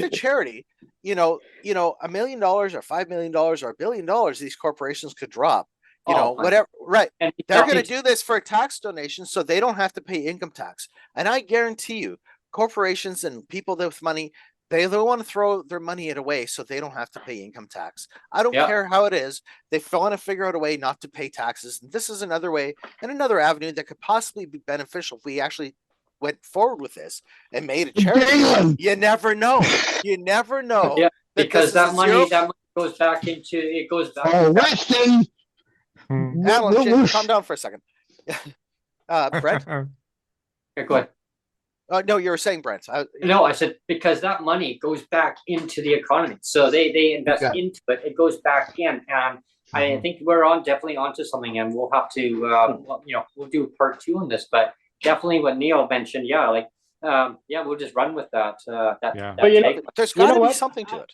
a charity, you know, $1 million or $5 million or $1 billion, these corporations could drop. You know, whatever. Right. And They're going to do this for a tax donation, so they don't have to pay income tax. And I guarantee you, corporations and people with money, they want to throw their money away so they don't have to pay income tax. I don't Yeah. care how it is. They want to figure out a way not to pay taxes. And this is another way and another avenue that could possibly be beneficial if we actually went forward with this and made a charity. Damn. You never know. You never know. Yeah, that because this is a zero- that money goes back into it goes back. Oh, Weston. Alan, We'll- calm down for a second. Brent? Okay, go ahead. No, you were saying Brent. No, I said because that money goes back into the economy. So they invest Yeah. into it. It goes back in. And I think we're definitely onto something, and we'll have to we'll do part 2 on this. But definitely what Neil mentioned, we'll just run with that. Yeah. But you know, take. There's You know got to be what? something to it.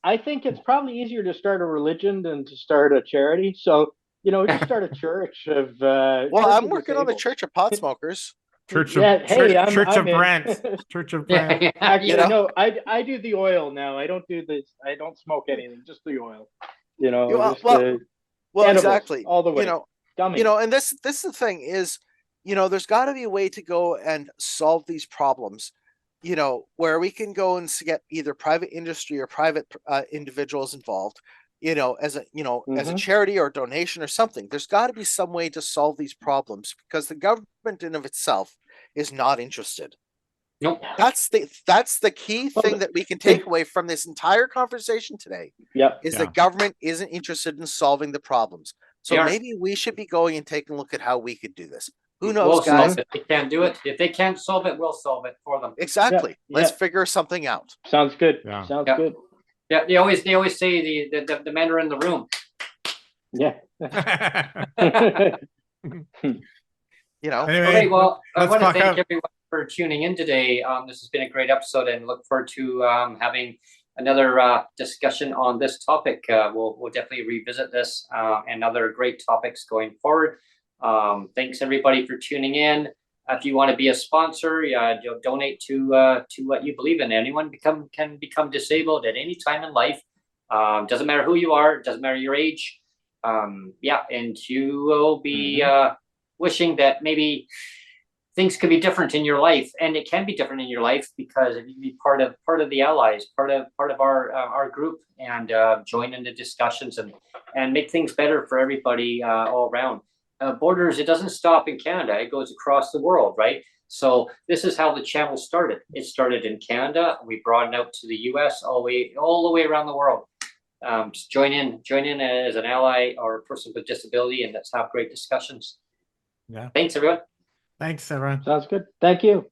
I think it's probably easier to start a religion than to start a charity. So, you know, just start a church of. Well, church I'm of working on the disabled. Church of Pot Smokers. Church Yeah, of hey, I'm- Church I'm of in. Brent. Church of Yeah, Brent. yeah, Actually, You know? no, I do the oil now. I don't do this. I don't smoke anything, just the oil. You know, just Well, edibles, exactly. all the way. Gummy. And this is the thing is, there's got to be a way to go and solve these problems. Where we can go and get either private industry or private individuals involved. As a charity or donation or something. There's got to be some way to solve these problems because the government in of itself is not interested. Nope. That's the key Well, thing that we can take away from this entire conversation today Yep. is Yeah. that government isn't interested in solving the problems. So They aren't. maybe we should be going and taking a look at how we could do this. Who We'll knows, solve guys? it. If they can't do it, if they can't solve it, we'll solve it for them. Exactly. Yeah, Let's yeah. figure something out. Sounds good. Yeah. Sounds Yeah. good. Yeah, they always say the men are in the room. Yeah. You know, Anyway, Okay, well, I let's want to clock thank out. everyone for tuning in today. This has been a great episode, and look forward to having another discussion on this topic. We'll definitely revisit this and other great topics going forward. Thanks everybody for tuning in. If you want to be a sponsor, donate to what you believe in. Anyone can become disabled at any time in life. Doesn't matter who you are, doesn't matter your age. And you will be wishing that maybe things could be different in your life, and it can be different in your life because if you be part of the Allies, part of our group, and join in the discussions and make things better for everybody all around. Borders, it doesn't stop in Canada; it goes across the world, right? So this is how the channel started. It started in Canada. We brought it out to the U.S. all the way around the world. Just join in as an ally or a person with disability, and let's have great discussions. Yeah. Thanks, everyone. Thanks, everyone. Sounds good. Thank you.